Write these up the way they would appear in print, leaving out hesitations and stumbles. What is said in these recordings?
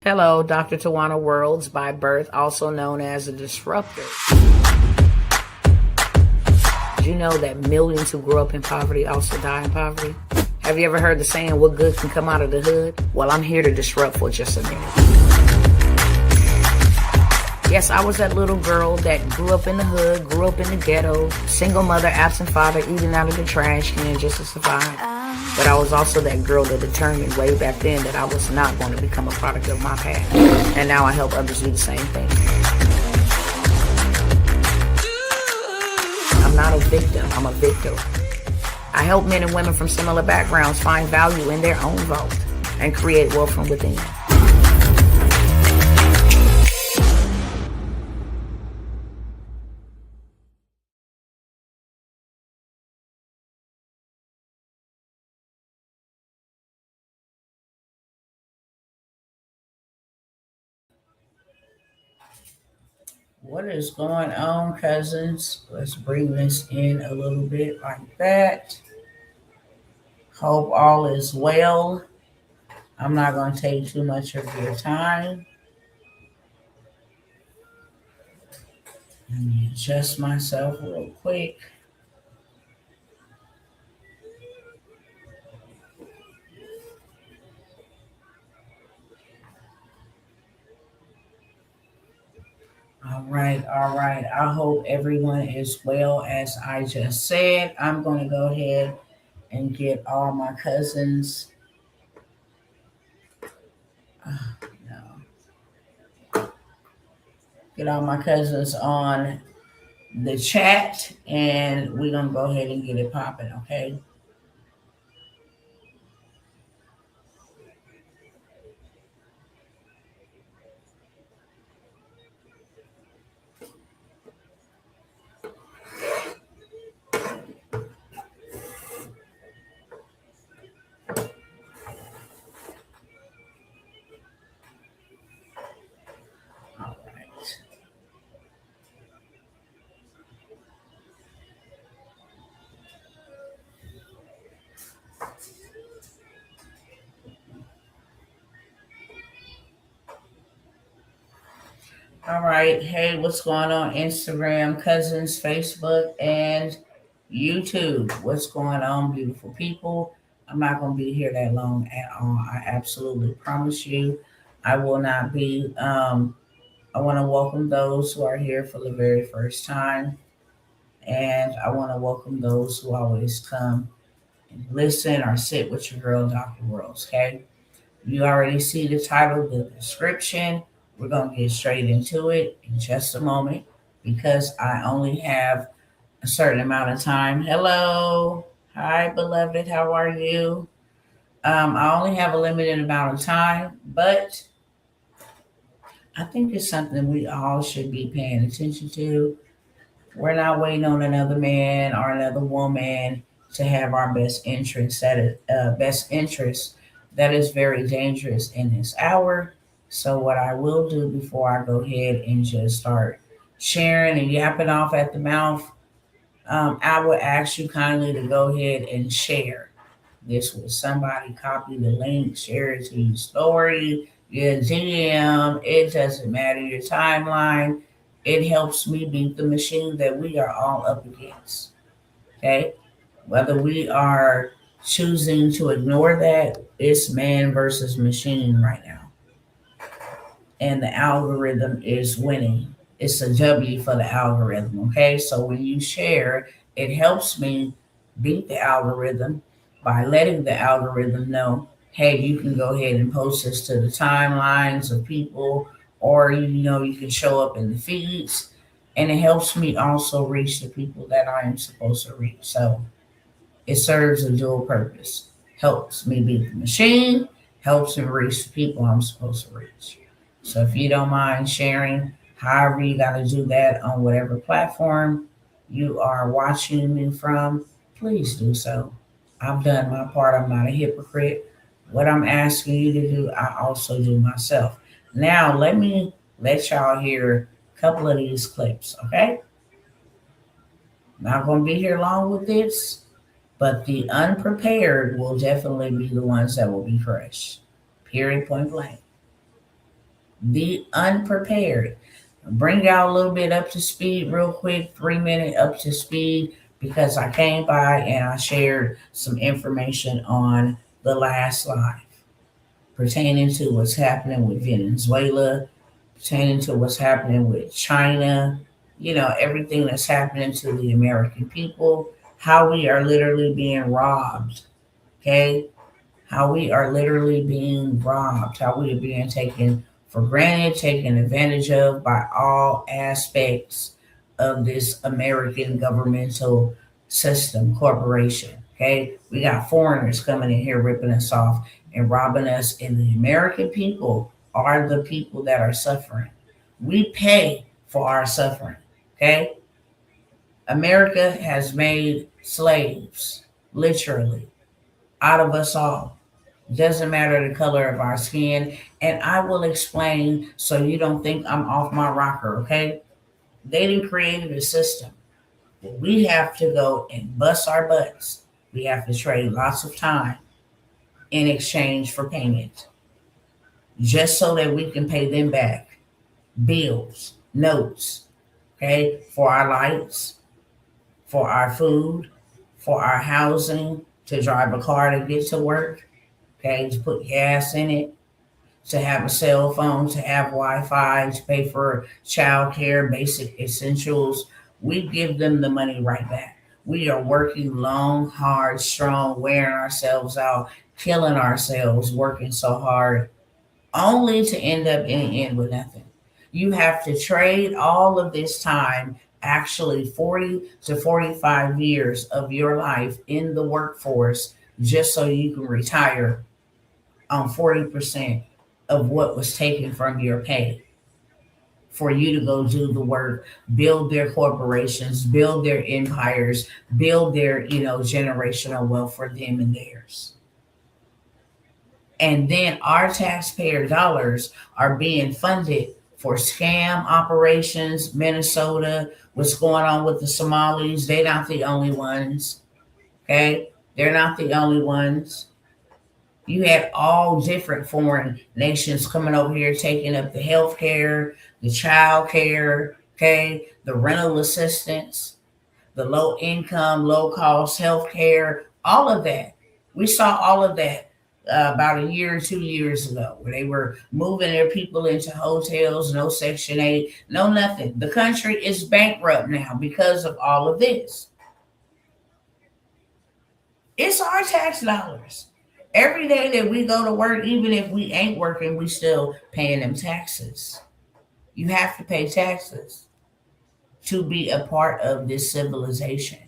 Hello, Dr. Tawana Worlds by birth, also known as a disruptor. Did you know that millions who grew up in poverty also die in poverty? Have you ever heard the saying, what good can come out of the hood? Well, I'm here to disrupt for just a minute. Yes, I was that little girl that grew up in the hood, grew up in the ghetto, single mother, absent father, eating out of the trash can just to survive. But I was also that girl that determined way back then that I was not going to become a product of my past. And now I help others do the same thing. I'm not a victim, I'm a victor. I help men and women from similar backgrounds find value in their own vault and create wealth from within. What is going on, cousins? Let's bring this in a little bit like that. Hope all is well. I'm not going to take too much of your time. Let me adjust myself real quick. All right. I hope everyone is well. As I just said, I'm going to go ahead and get all my cousins. Get all my cousins on the chat, and we're going to go ahead and get it popping, okay? All right. Hey, what's going on? Instagram, cousins, Facebook, and YouTube. What's going on, beautiful people? I'm not going to be here that long at all. I absolutely promise you. I will not be. I want to welcome those who are here for the very first time. And I want to welcome those who always come and listen or sit with your girl, Dr. Worlds. Okay. You already see the title, the description. We're going to get straight into it in just a moment because I only have a certain amount of time. Hello. Hi, beloved. How are you? I only have a limited amount of time, but I think it's something we all should be paying attention to. We're not waiting on another man or another woman to have our best interest. Best interest that is very dangerous in this hour. So what I will do before I go ahead and just start sharing and yapping off at the mouth, I would ask you kindly to go ahead and share this with somebody. Copy the link, share it to your story, your DM. It doesn't matter, your timeline. It helps me beat the machine that we are all up against. Okay? Whether we are choosing to ignore that, it's man versus machine right now. And the algorithm is winning. It's a W for the algorithm. Okay? So when you share, it helps me beat the algorithm by letting the algorithm know, hey, you can go ahead and post this to the timelines of people, or you can show up in the feeds, and it helps me also reach the people that I am supposed to reach. So it serves a dual purpose. Helps me beat the machine, helps me reach the people I'm supposed to reach. So if you don't mind sharing, however you got to do that on whatever platform you are watching me from, please do so. I've done my part. I'm not a hypocrite. What I'm asking you to do, I also do myself. Now, let me let y'all hear a couple of these clips, okay? Not going to be here long with this, but the unprepared will definitely be the ones that will be fresh. Period, point blank. The Unprepared. Bring y'all a little bit up to speed real quick, 3 minute up to speed, because I came by and I shared some information on the last live pertaining to what's happening with Venezuela, pertaining to what's happening with China, everything that's happening to the American people, how we are literally being robbed, okay? How we are literally being robbed, how we are being taken for granted, taken advantage of by all aspects of this American governmental system, corporation. Okay, we got foreigners coming in here ripping us off and robbing us, and the American people are the people that are suffering. We pay for our suffering. Okay, America has made slaves, literally, out of us all. Doesn't matter the color of our skin. And I will explain so you don't think I'm off my rocker, okay? They didn't create a system. We have to go and bust our butts. We have to trade lots of time in exchange for payment just so that we can pay them back bills, notes, okay, for our lights, for our food, for our housing, to drive a car to get to work, okay, to put gas in it, to have a cell phone, to have Wi-Fi, to pay for child care, basic essentials. We give them the money right back. We are working long, hard, strong, wearing ourselves out, killing ourselves, working so hard, only to end up in the end with nothing. You have to trade all of this time, actually 40 to 45 years of your life in the workforce, just so you can retire on 40% of what was taken from your pay for you to go do the work, build their corporations, build their empires, build their, generational wealth for them and theirs. And then our taxpayer dollars are being funded for scam operations. Minnesota, what's going on with the Somalis? They're not the only ones. Okay? They're not the only ones. You had all different foreign nations coming over here taking up the health care, the child care, okay, the rental assistance, the low income, low cost health care, all of that. We saw all of that about a year or 2 years ago, where they were moving their people into hotels, no Section 8, no nothing. The country is bankrupt now because of all of this. It's our tax dollars. Every day that we go to work, even if we ain't working, we still paying them taxes. You have to pay taxes to be a part of this civilization.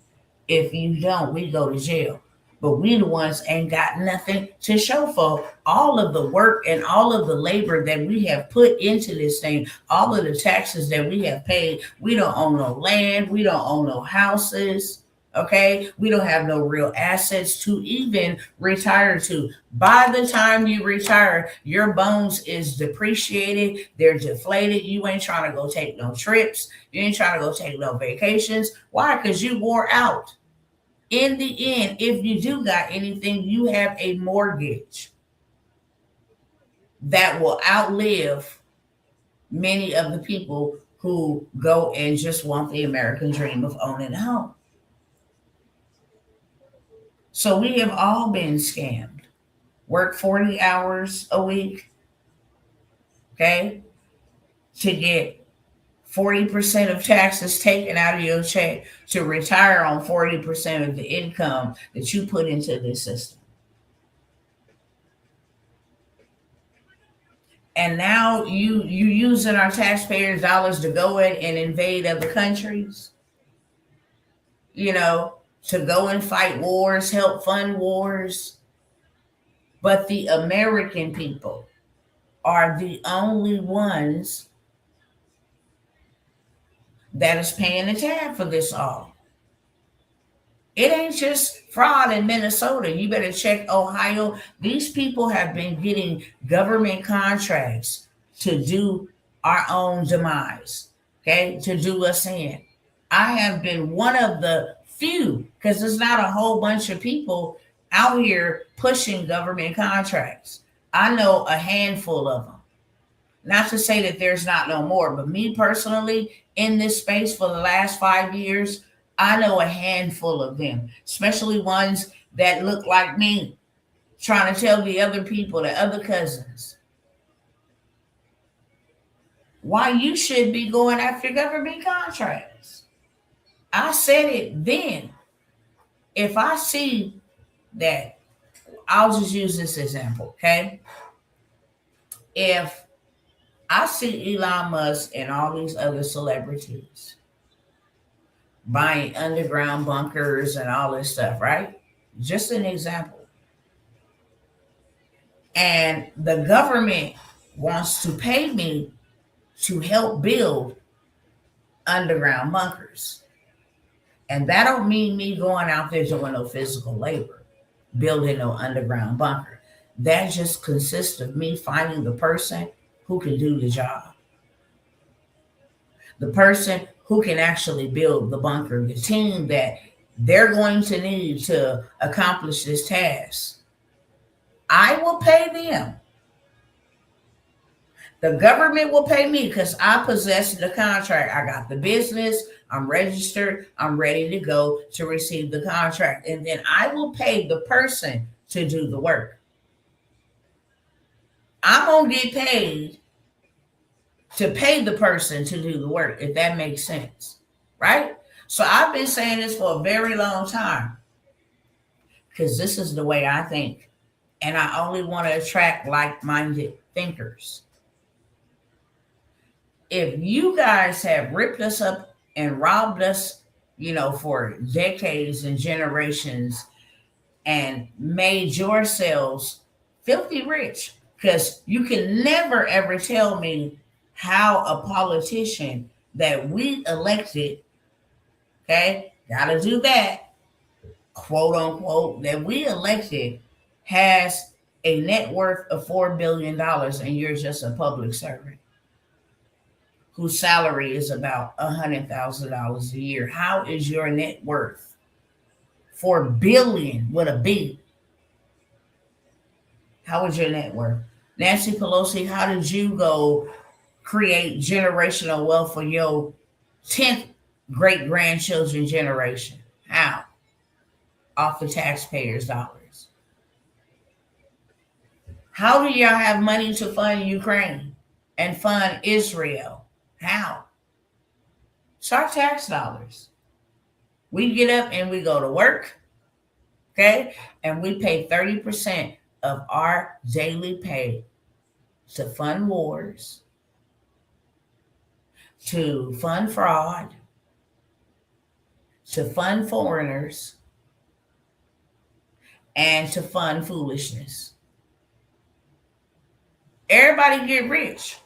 If you don't, we go to jail. But we the ones ain't got nothing to show for all of the work and all of the labor that we have put into this thing, all of the taxes that we have paid. We don't own no land. We don't own no houses. Okay, we don't have no real assets to even retire to. By the time you retire, your bones is depreciated, they're deflated. You ain't trying to go take no trips, you ain't trying to go take no vacations. Why? Because you wore out. In the end, if you do got anything, you have a mortgage that will outlive many of the people who go and just want the American dream of owning a home. So we have all been scammed. Work 40 hours a week, okay, to get 40% of taxes taken out of your check to retire on 40% of the income that you put into this system. And now you using our taxpayers' dollars to go in and invade other countries, to go and fight wars, help fund wars. But the American people are the only ones that is paying the tab for this all. It ain't just fraud in Minnesota. You better check Ohio. These people have been getting government contracts to do our own demise, okay, to do us in. I have been one of the few, because there's not a whole bunch of people out here pushing government contracts. I know a handful of them. Not to say that there's not no more, but me personally, in this space for the last 5 years, I know a handful of them, especially ones that look like me, trying to tell the other people, the other cousins, why you should be going after government contracts. I said it then. If I see that, I'll just use this example, okay? If I see Elon Musk and all these other celebrities buying underground bunkers and all this stuff, right? Just an example. And the government wants to pay me to help build underground bunkers. And that don't mean me going out there doing no physical labor, building no underground bunker. That just consists of me finding the person who can do the job. The person who can actually build the bunker, the team that they're going to need to accomplish this task. I will pay them. The government will pay me because I possess the contract. I got the business. I'm registered. I'm ready to go to receive the contract. And then I will pay the person to do the work. I'm going to get paid to pay the person to do the work, if that makes sense, right? So I've been saying this for a very long time because this is the way I think. And I only want to attract like-minded thinkers. If you guys have ripped us up and robbed us, for decades and generations and made yourselves filthy rich, because you can never, ever tell me how a politician that we elected, okay, gotta do that, quote unquote, that we elected has a net worth of $4 billion and you're just a public servant whose salary is about $100,000 a year. How is your net worth $4 billion with a B? How is your net worth? Nancy Pelosi, how did you go create generational wealth for your 10th great grandchildren generation? How? Off the taxpayers' dollars. How do y'all have money to fund Ukraine and fund Israel? How? It's our tax dollars. We get up and we go to work, okay? And we pay 30% of our daily pay to fund wars, to fund fraud, to fund foreigners, and to fund foolishness. Everybody get rich.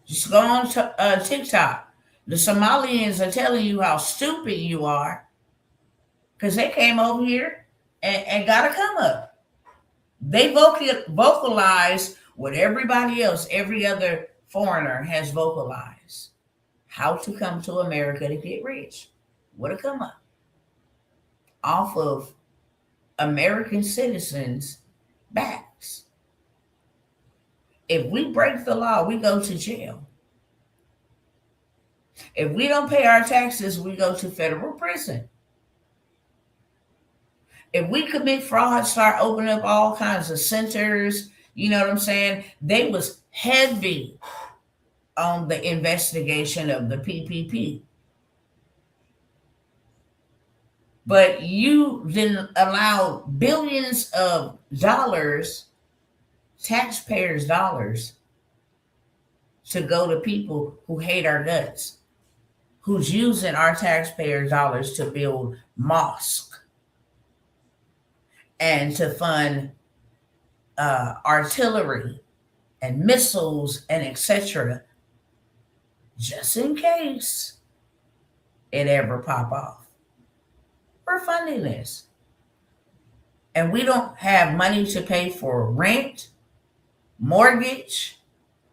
Just go on to TikTok. The Somalians are telling you how stupid you are because they came over here and got a come up. They vocalize what everybody else, every other foreigner has vocalized. How to come to America to get rich. What a come up. Off of American citizens' backs. If we break the law, we go to jail. If we don't pay our taxes, we go to federal prison. If we commit fraud, start opening up all kinds of centers, you know what I'm saying? They was heavy on the investigation of the PPP. But you didn't allow billions of dollars, taxpayers' dollars, to go to people who hate our guts, who's using our taxpayers' dollars to build mosques and to fund artillery and missiles and etc. just in case it ever pop off. We're funding this. And we don't have money to pay for rent, mortgage,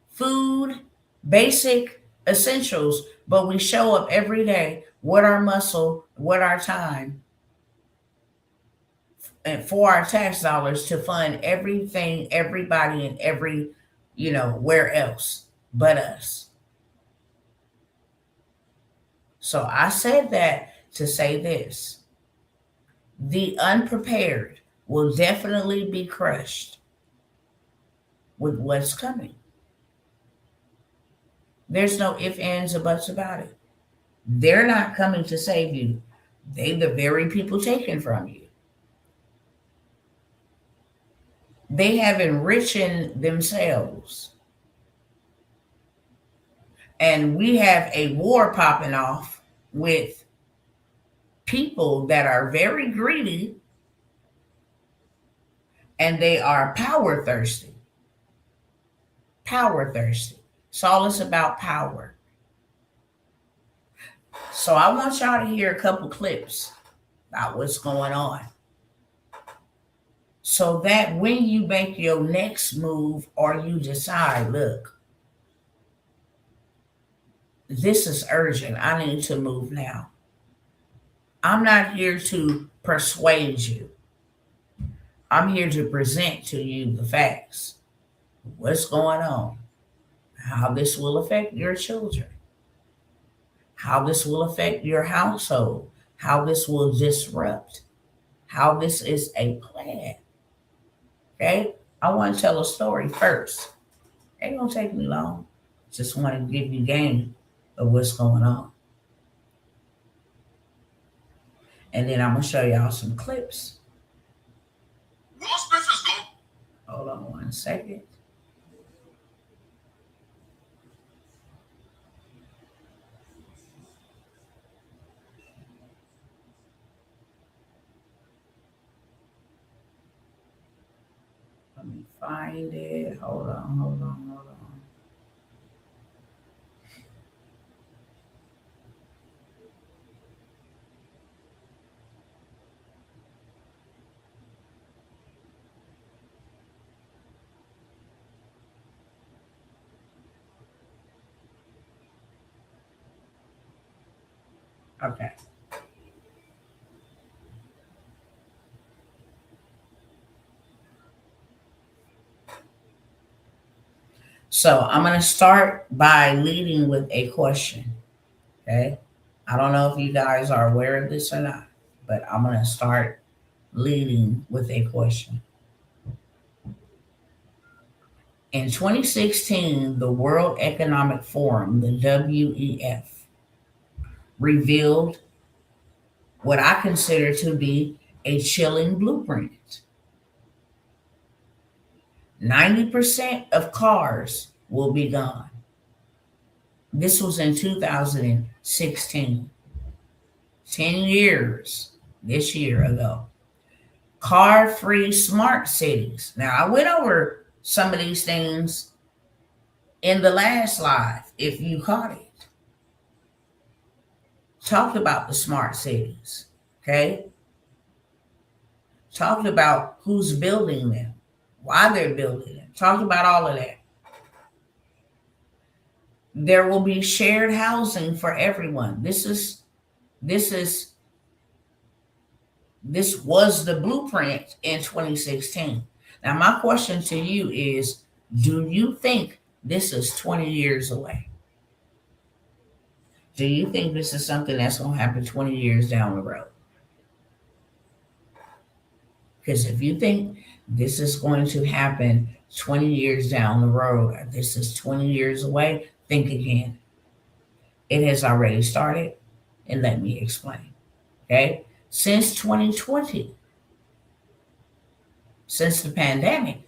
food, basic essentials, but we show up every day with our muscle, with our time, and for our tax dollars to fund everything, everybody, and where else. but us. So I said that to say this: the unprepared will definitely be crushed with what's coming. There's no ifs, ands, or buts about it. They're not coming to save you. They the very people taken from you. They have enriched themselves. And we have a war popping off with people that are very greedy and they are power thirsty. Power thirsty. It's all it's about power. So I want y'all to hear a couple clips about what's going on, so that when you make your next move or you decide, look, this is urgent, I need to move now. I'm not here to persuade you. I'm here to present to you the facts. What's going on? How this will affect your children. How this will affect your household. How this will disrupt. How this is a plan. Okay? I want to tell a story first. Ain't gonna take me long. Just want to give you game of what's going on. And then I'm gonna show y'all some clips. Will Smith is going. Hold on 1 second. Let me find it. Hold on. Okay. So I'm going to start by leading with a question. Okay. I don't know if you guys are aware of this or not, but I'm going to start leading with a question. In 2016, the World Economic Forum, the WEF, revealed what I consider to be a chilling blueprint. 90% of cars will be gone. This was in 2016, 10 years this year ago. Car-free smart cities. Now, I went over some of these things in the last live, if you caught it. Talked about the smart cities, okay? Talked about who's building them, why they're building them. Talked about all of that. There will be shared housing for everyone. This was the blueprint in 2016. Now, my question to you is, do you think this is 20 years away? Do you think this is something that's going to happen 20 years down the road? Because if you think this is going to happen 20 years down the road, or this is 20 years away, think again. It has already started, and let me explain. Okay? Since 2020, since the pandemic,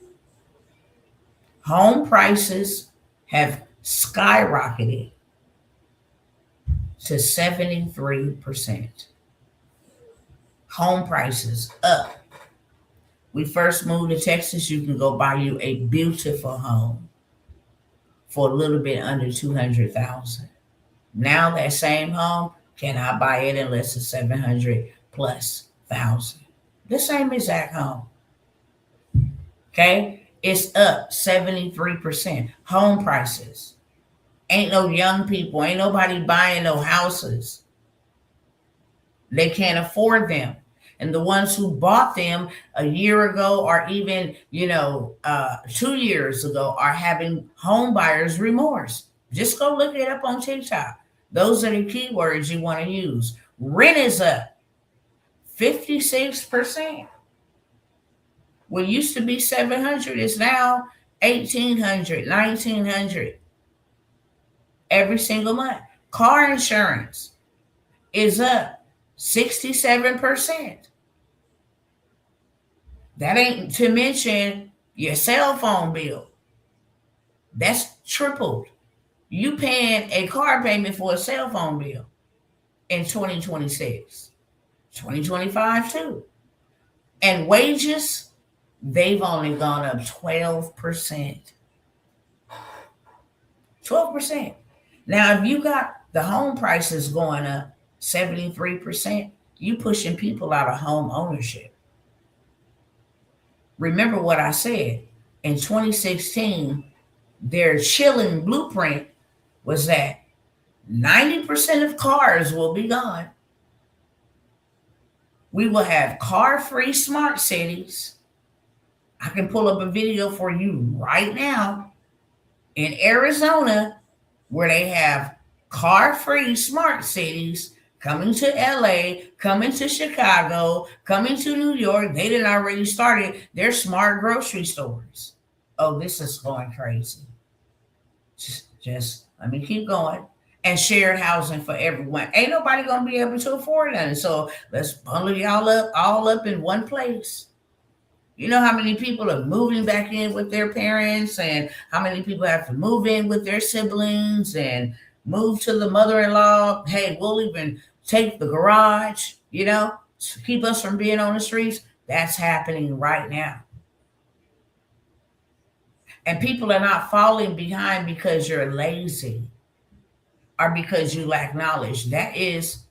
home prices have skyrocketed to 73%. Home prices up. We first moved to Texas, you can go buy you a beautiful home for a little bit under $200,000. Now that same home, cannot buy it unless it's $700,000 plus. The same exact home. Okay? It's up 73%. Home prices. Ain't no young people, ain't nobody buying no houses. They can't afford them. And the ones who bought them a year ago or even, 2 years ago are having home buyer's remorse. Just go look it up on TikTok. Those are the keywords you want to use. Rent is up 56%. What used to be 700 is now 1800, 1900 every single month. Car insurance is up 67%. That ain't to mention your cell phone bill. That's tripled. You paying a car payment for a cell phone bill in 2026, 2025 too. And wages, they've only gone up 12%. 12%. Now, if you got the home prices going up 73%, you pushing people out of home ownership. Remember what I said. In 2016, their chilling blueprint was that 90% of cars will be gone. We will have car-free smart cities. I can pull up a video for you right now in Arizona where they have car-free smart cities coming to LA, coming to Chicago, coming to New York. They did already started their smart grocery stores. Oh, this is going crazy. Just let me keep going. And shared housing for everyone. Ain't nobody gonna be able to afford it. So let's bundle y'all up all up in one place. You know how many people are moving back in with their parents, and how many people have to move in with their siblings and move to the mother-in-law. Hey, we'll even take the garage, to keep us from being on the streets. That's happening right now. And people are not falling behind because you're lazy or because you lack knowledge. That is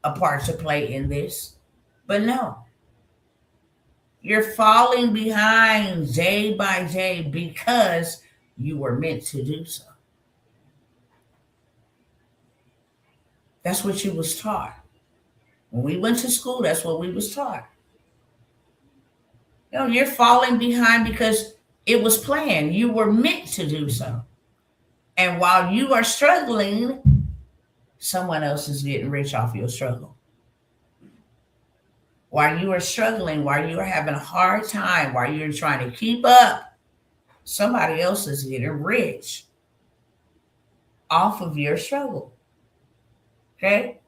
a part to play in this. But no, you're falling behind day by day because you were meant to do so. That's what you was taught. When we went to school, that's what we was taught. You're falling behind because it was planned. You were meant to do so. And while you are struggling, someone else is getting rich off your struggle. While you are struggling, while you are having a hard time, while you're trying to keep up, somebody else is getting rich off of your struggle. Okay?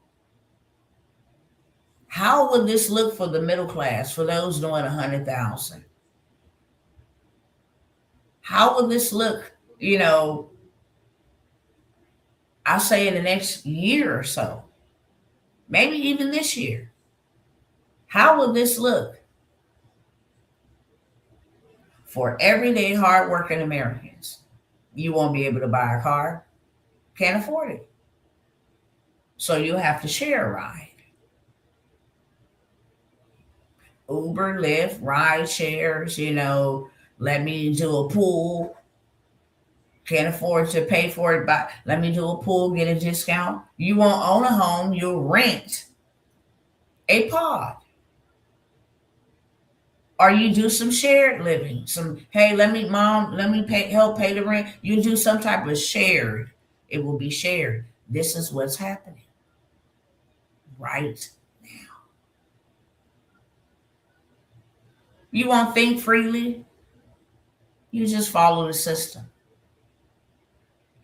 How would this look for the middle class, for those doing 100,000? How would this look, I'll say in the next year or so, maybe even this year? How will this look for everyday hardworking Americans? You won't be able to buy a car, can't afford it. So you'll have to share a ride. Uber, Lyft, ride shares, let me do a pool. Can't afford to pay for it, but let me do a pool, get a discount. You won't own a home, you'll rent a pod. Or you do some shared living. Hey, let me help pay the rent. You do some type of shared. It will be shared. This is what's happening right now. You won't think freely. You just follow the system.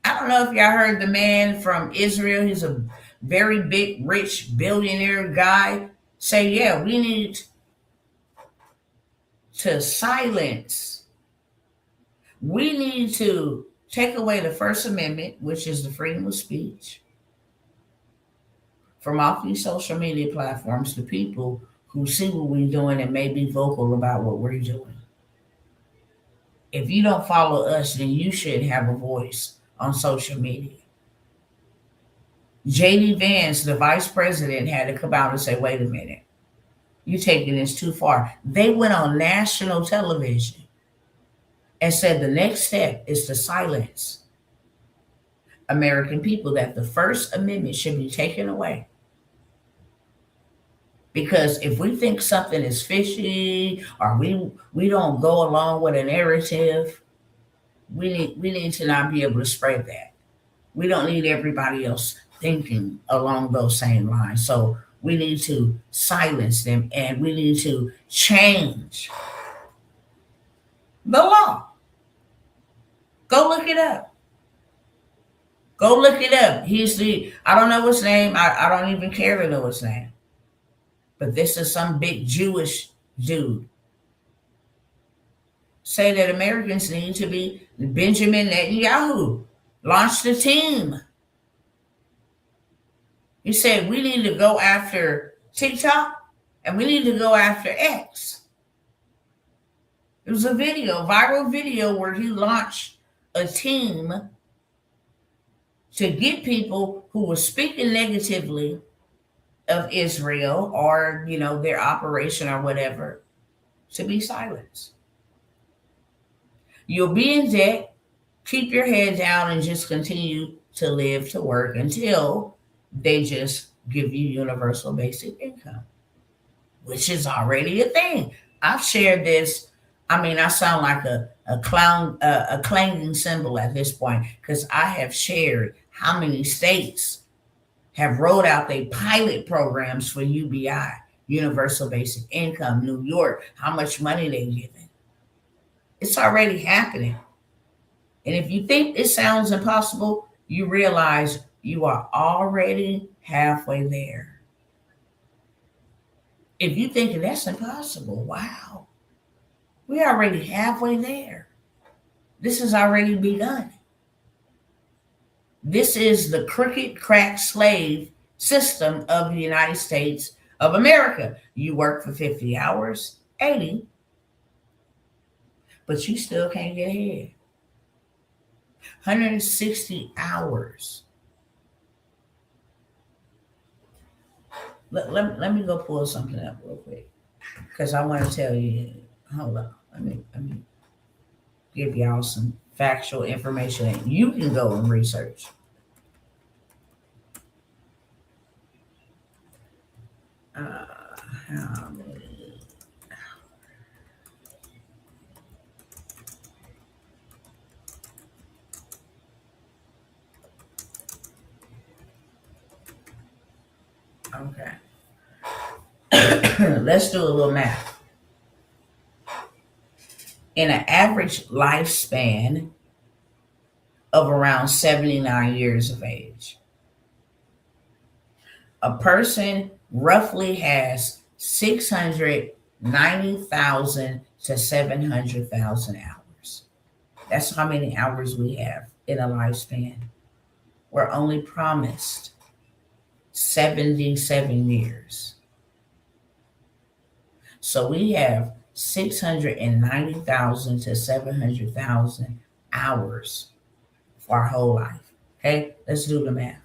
I don't know if y'all heard the man from Israel. He's a very big, rich, billionaire guy say, yeah, we need to silence. We need to take away the First Amendment, which is the freedom of speech, from off these social media platforms to people who see what we're doing and may be vocal about what we're doing. If you don't follow us, then you should have a voice on social media. J.D. Vance, the vice president, had to come out and say, wait a minute, you're taking this too far. They went on national television and said the next step is to silence American people, that the First Amendment should be taken away. Because if we think something is fishy or we don't go along with a narrative, we need to not be able to spread that. We don't need everybody else thinking along those same lines. So we need to silence them and we need to change the law. Go look it up. Go look it up. I don't know his name. I don't even care to know his name. But this is some big Jewish dude. Say that Americans need to be Benjamin Netanyahu. Launched a team. He said we need to go after TikTok and we need to go after X. It was a viral video where he launched a team to get people who were speaking negatively of Israel or, their operation or whatever to be silenced. You'll be in debt, keep your head down and just continue to live, to work until they just give you universal basic income, which is already a thing. I've shared this. I mean, I sound like a clown, a clanging cymbal at this point because I have shared how many states have rolled out their pilot programs for UBI, Universal Basic Income. New York, how much money they giving. It's already happening. And if you think it sounds impossible, you realize you are already halfway there. If you think that's impossible, wow. We're already halfway there. This has already begun. This is the crooked, crack slave system of the United States of America. You work for 50 hours, 80, but you still can't get ahead. 160 hours. Let me go pull something up real quick because I want to tell you. Hold on. Let me give y'all some factual information that you can go and research. How many? Okay. Let's do a little math. In an average lifespan of around 79 years of age, a person roughly has 690,000 to 700,000 hours. That's how many hours we have in a lifespan. We're only promised 77 years. So we have 690,000 to 700,000 hours for our whole life. Okay, let's do the math.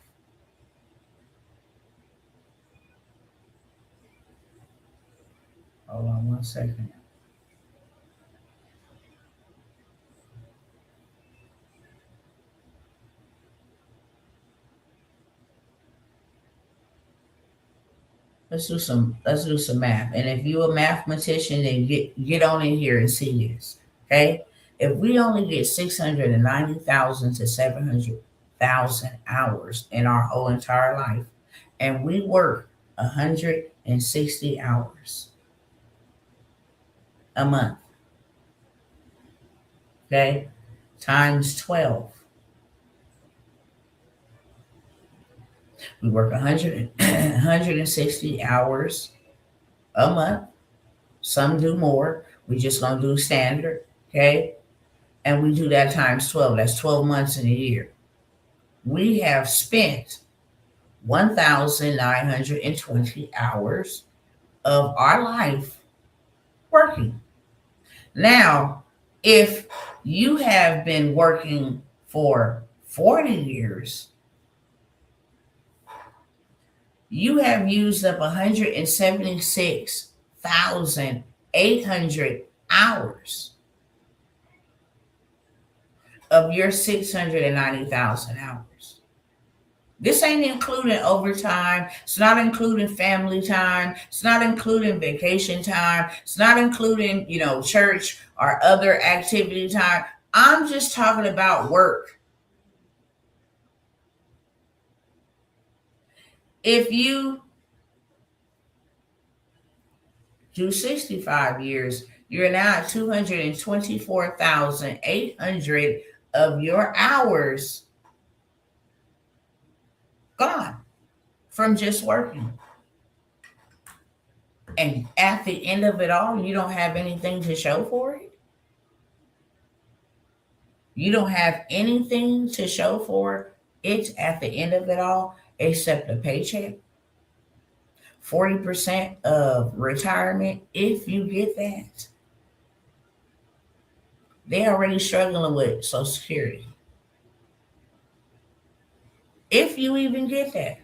Hold on 1 second. Let's do some math. And if you're a mathematician, then get on in here and see this. Okay? If we only get 690,000 to 700,000 hours in our whole entire life, and we work 160 hours a month, okay, times 12. We work 160 hours a month. Some do more. We just gonna do standard, okay? And we do that times 12. That's 12 months in a year. We have spent 1,920 hours of our life working. Now, if you have been working for 40 years, you have used up 176,800 hours of your 690,000 hours. This ain't including overtime. It's not including family time. It's not including vacation time. It's not including, church or other activity time. I'm just talking about work. If you do 65 years, you're now at 224,800 of your hours gone from just working. And at the end of it all, you don't have anything to show for it. You don't have anything to show for it at the end of it all except a paycheck. 40% of retirement, if you get that. They're already struggling with Social Security. If you even get that.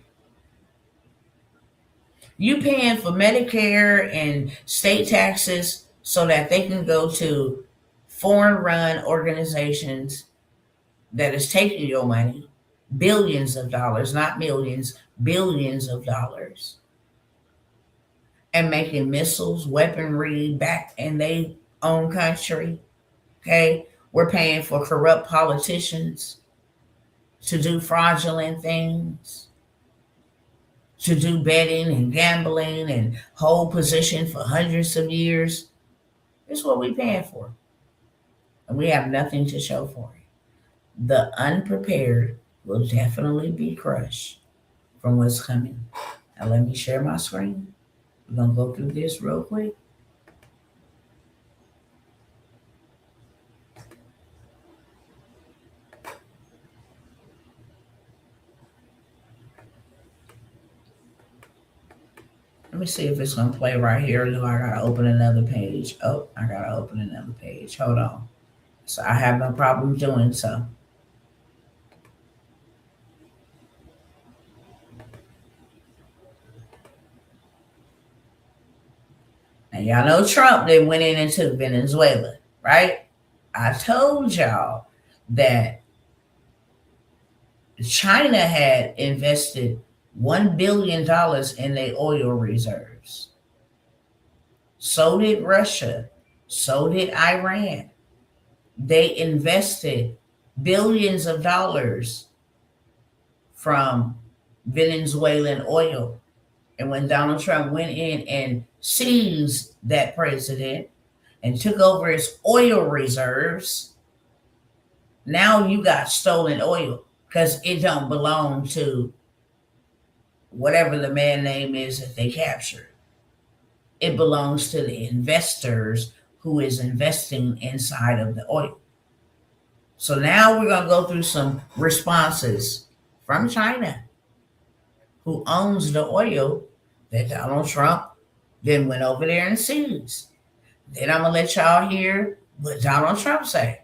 You paying for Medicare and state taxes so that they can go to foreign-run organizations that is taking your money, billions of dollars, not millions, billions of dollars, and making missiles, weaponry back in their own country. Okay, we're paying for corrupt politicians to do fraudulent things, to do betting and gambling and hold position for hundreds of years. This is what we're paying for. And we have nothing to show for it. The unprepared will definitely be crushed from what's coming. Now let me share my screen. We're going to go through this real quick. Let me see if it's going to play right here. Do I got to open another page? Oh, I got to open another page. Hold on. So I have no problem doing so. And y'all know Trump then went into Venezuela, right? I told y'all that China had invested $1 billion in their oil reserves. So did Russia. So did Iran. They invested billions of dollars from Venezuelan oil. And when Donald Trump went in and seized that president and took over his oil reserves, now you got stolen oil because it don't belong to whatever the man name is that they captured. It belongs to the investors who is investing inside of the oil. So now we're going to go through some responses from China, who owns the oil that Donald Trump then went over there and seized. Then I'm going to let y'all hear what Donald Trump say.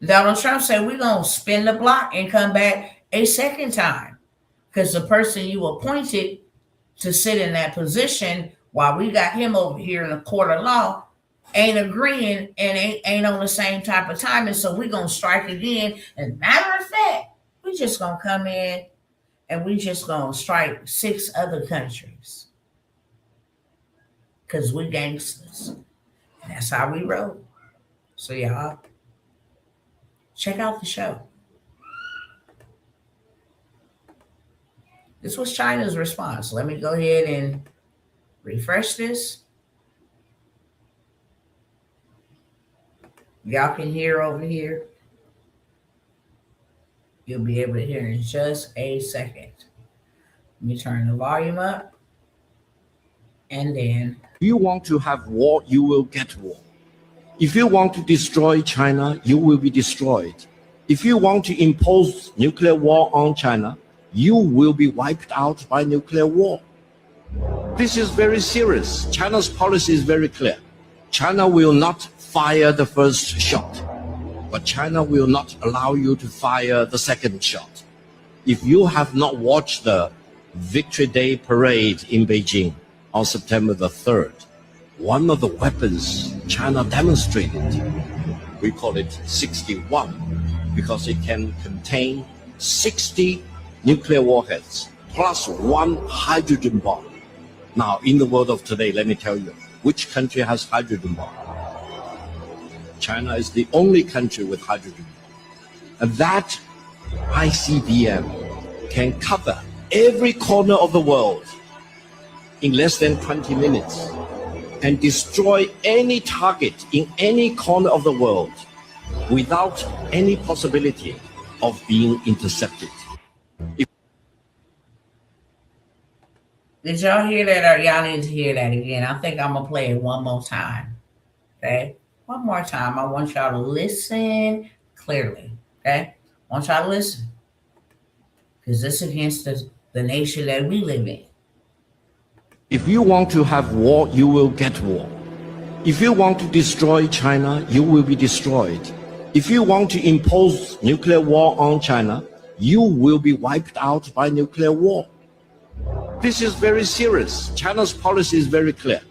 Donald Trump said, we're going to spin the block and come back a second time. Because the person you appointed to sit in that position while we got him over here in the court of law ain't agreeing and ain't on the same type of timing. So we're going to strike again. And matter of fact, we just going to come in and we just going to strike 6 other countries. Because we gangsters. And that's how we roll. So y'all, check out the show. This was China's response. Let me go ahead and refresh this. Y'all can hear over here. You'll be able to hear in just a second. Let me turn the volume up. And then, if you want to have war, you will get war. If you want to destroy China, you will be destroyed. If you want to impose nuclear war on China, you will be wiped out by nuclear war. This is very serious. China's policy is very clear. China will not fire the first shot, but China will not allow you to fire the second shot. If you have not watched the Victory Day parade in Beijing on September the 3rd, one of the weapons China demonstrated, we call it 61, because it can contain 60 nuclear warheads plus one hydrogen bomb. Now, in the world of today, let me tell you, which country has hydrogen bomb? China is the only country with hydrogen. And that ICBM can cover every corner of the world in less than 20 minutes and destroy any target in any corner of the world without any possibility of being intercepted. Did y'all hear that, or y'all need to hear that again? I think I'm gonna play it one more time. Okay, one more time. I want y'all to listen clearly. Okay, I want y'all to listen, because this is against the nation that we live in. If you want to have war, you will get war. If you want to destroy China, you will be destroyed. If you want to impose nuclear war on China, you will be wiped out by nuclear war. This is very serious. China's policy is very clear.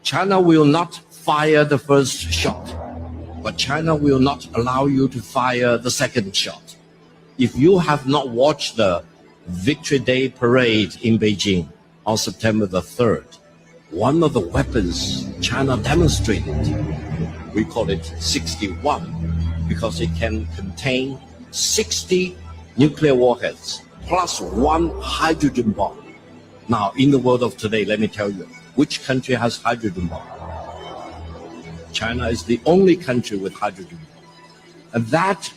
China will not fire the first shot, but China will not allow you to fire the second shot. If you have not watched the Victory Day parade in Beijing on September the 3rd, one of the weapons China demonstrated, we call it 61, because it can contain 60 nuclear warheads plus one hydrogen bomb. Now, in the world of today, let me tell you, which country has hydrogen bomb? China is the only country with hydrogen bomb. And that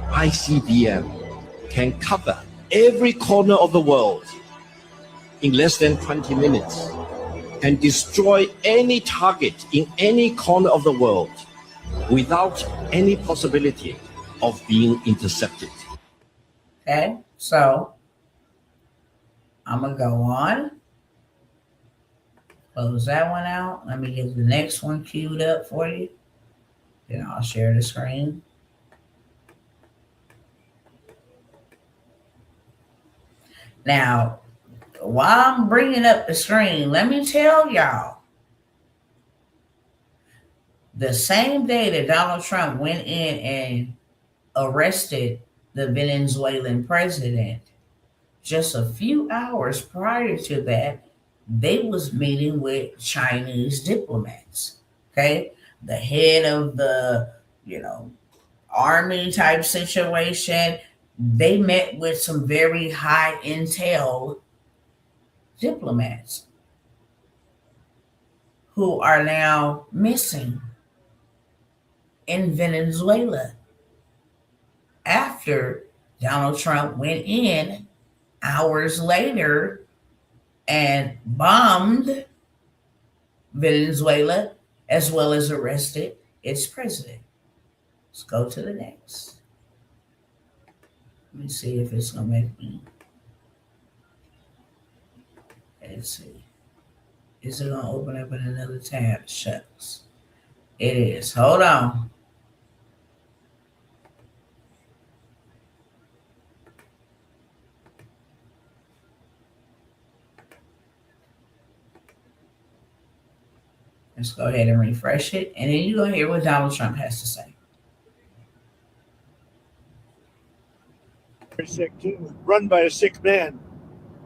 ICBM can cover every corner of the world in less than 20 minutes and destroy any target in any corner of the world without any possibility of being intercepted. Okay, so I'm gonna go on. Close that one out. Let me get the next one queued up for you. Then I'll share the screen. Now, while I'm bringing up the screen, let me tell y'all, the same day that Donald Trump went in and arrested the Venezuelan president, just a few hours prior to that, they was meeting with Chinese diplomats. Okay, the head of the army type situation. They met with some very high intel diplomats who are now missing in Venezuela after Donald Trump went in hours later and bombed Venezuela, as well as arrested its president. Let's go to the next. Let me see if it's going to make me. Let's see. Is it going to open up in another tab? Shucks. It is. Hold on. Let's go ahead and refresh it. And then you're going to hear what Donald Trump has to say. Sick too, run by a sick man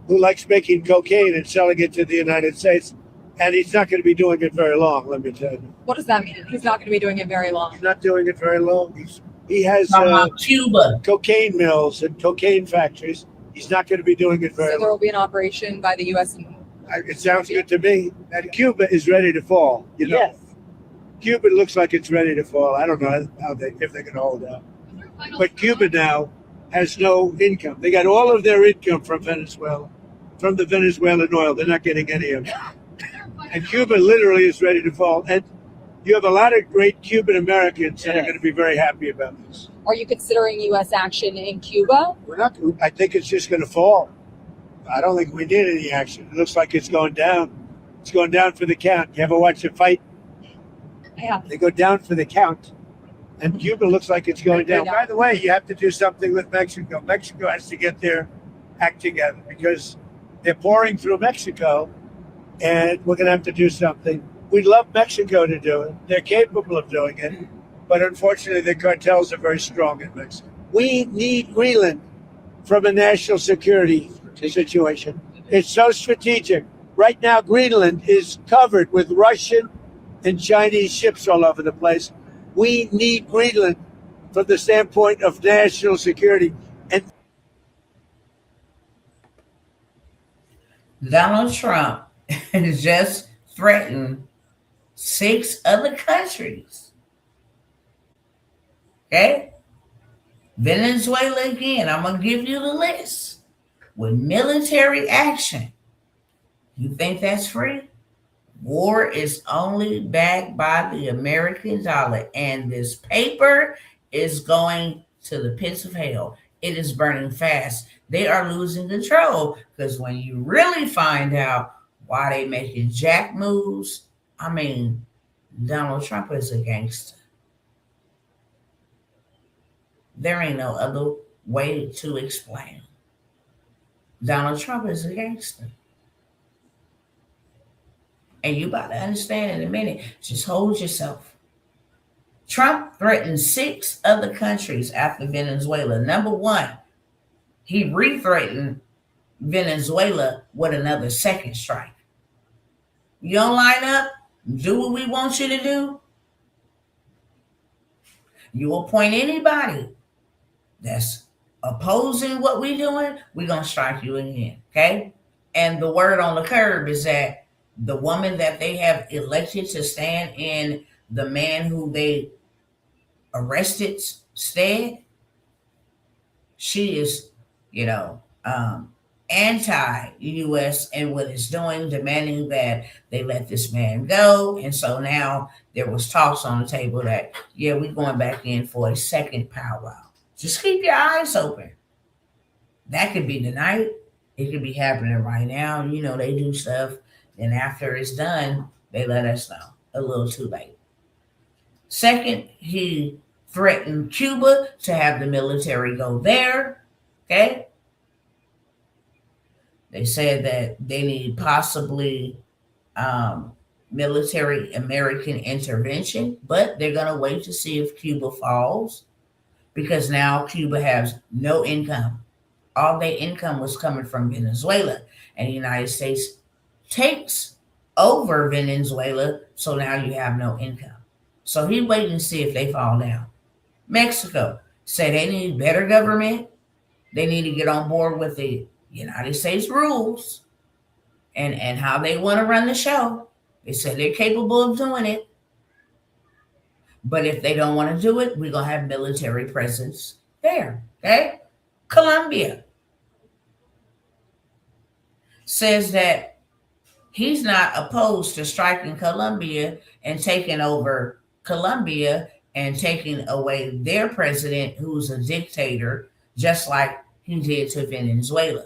who likes making cocaine and selling it to the United States. And he's not going to be doing it very long, let me tell you. What does that mean? He's not going to be doing it very long. He's not doing it very long. He has Cuba cocaine mills and cocaine factories. He's not going to be doing it very So there will long. be an operation by the U.S. It sounds good to me. And Cuba is ready to fall. You know, Yes. Cuba looks like it's ready to fall. I don't know if they can hold out. But Cuba now has no income. They got all of their income from Venezuela, from the Venezuelan oil. They're not getting any of it. And Cuba literally is ready to fall. And you have a lot of great Cuban Americans that are going to be very happy about this. Are you considering U.S. action in Cuba? We're not. I think it's just going to fall. I don't think we need any action. It looks like it's going down. It's going down for the count. You ever watch a fight? Yeah. They go down for the count. And Cuba looks like it's going down. By the way, you have to do something with Mexico. Mexico has to get their act together because they're pouring through Mexico, and we're going to have to do something. We'd love Mexico to do it. They're capable of doing it. But unfortunately, the cartels are very strong in Mexico. We need Greenland. from a national security situation. It's so strategic. Right now, Greenland is covered with Russian and Chinese ships all over the place. We need Greenland from the standpoint of national security. And Donald Trump just threatened 6 other countries. Okay? Venezuela again. I'm going to give you the list with military action. You think that's free? War is only backed by the American dollar, and this paper is going to the pits of hell. It is burning fast. They are losing control because when you really find out why they making jack moves, I mean, Donald Trump is a gangster. There ain't no other way to explain. Donald Trump is a gangster. And you about to understand in a minute. Just hold yourself. Trump threatened 6 other countries after Venezuela. Number 1, he re-threatened Venezuela with another second strike. You don't line up, do what we want you to do. You appoint anybody that's opposing what we're doing, we're going to strike you again. Okay? And the word on the curb is that the woman that they have elected to stand in the man who they arrested stead, she is, anti-U.S. and what it's doing, demanding that they let this man go. And so now there was talks on the table that, yeah, we're going back in for a second powwow. Just keep your eyes open. That could be tonight. It could be happening right now. They do stuff. And after it's done, they let us know. A little too late. Second, he threatened Cuba to have the military go there. Okay? They said that they need possibly military American intervention, but they're going to wait to see if Cuba falls because now Cuba has no income. All their income was coming from Venezuela, and the United States takes over Venezuela, so now you have no income. So he's waiting to see if they fall down. Mexico said they need better government. They need to get on board with the United States rules and how they want to run the show. They said they're capable of doing it. But if they don't want to do it, we're going to have military presence there. Okay? Colombia says that he's not opposed to striking Colombia and taking over Colombia and taking away their president, who's a dictator, just like he did to Venezuela.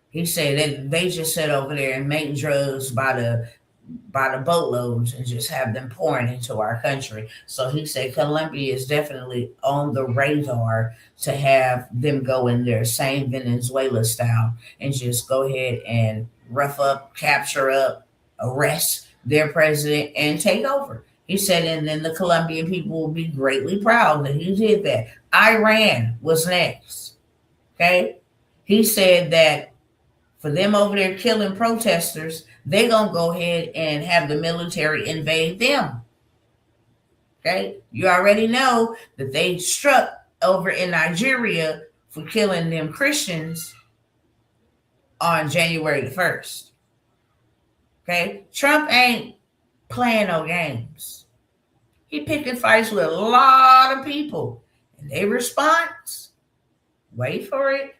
He said that they just sit over there and make drugs by the boatloads and just have them pouring into our country. So he said Colombia is definitely on the radar to have them go in their same Venezuela style and just go ahead and rough up, capture up, arrest their president and take over. He said, and then the Colombian people will be greatly proud that he did that. Iran was next. Okay. He said that for them over there killing protesters, they're going to go ahead and have the military invade them. Okay? You already know that they struck over in Nigeria for killing them Christians on January the 1st. Okay? Trump ain't playing no games. He picking fights with a lot of people. And their response, wait for it.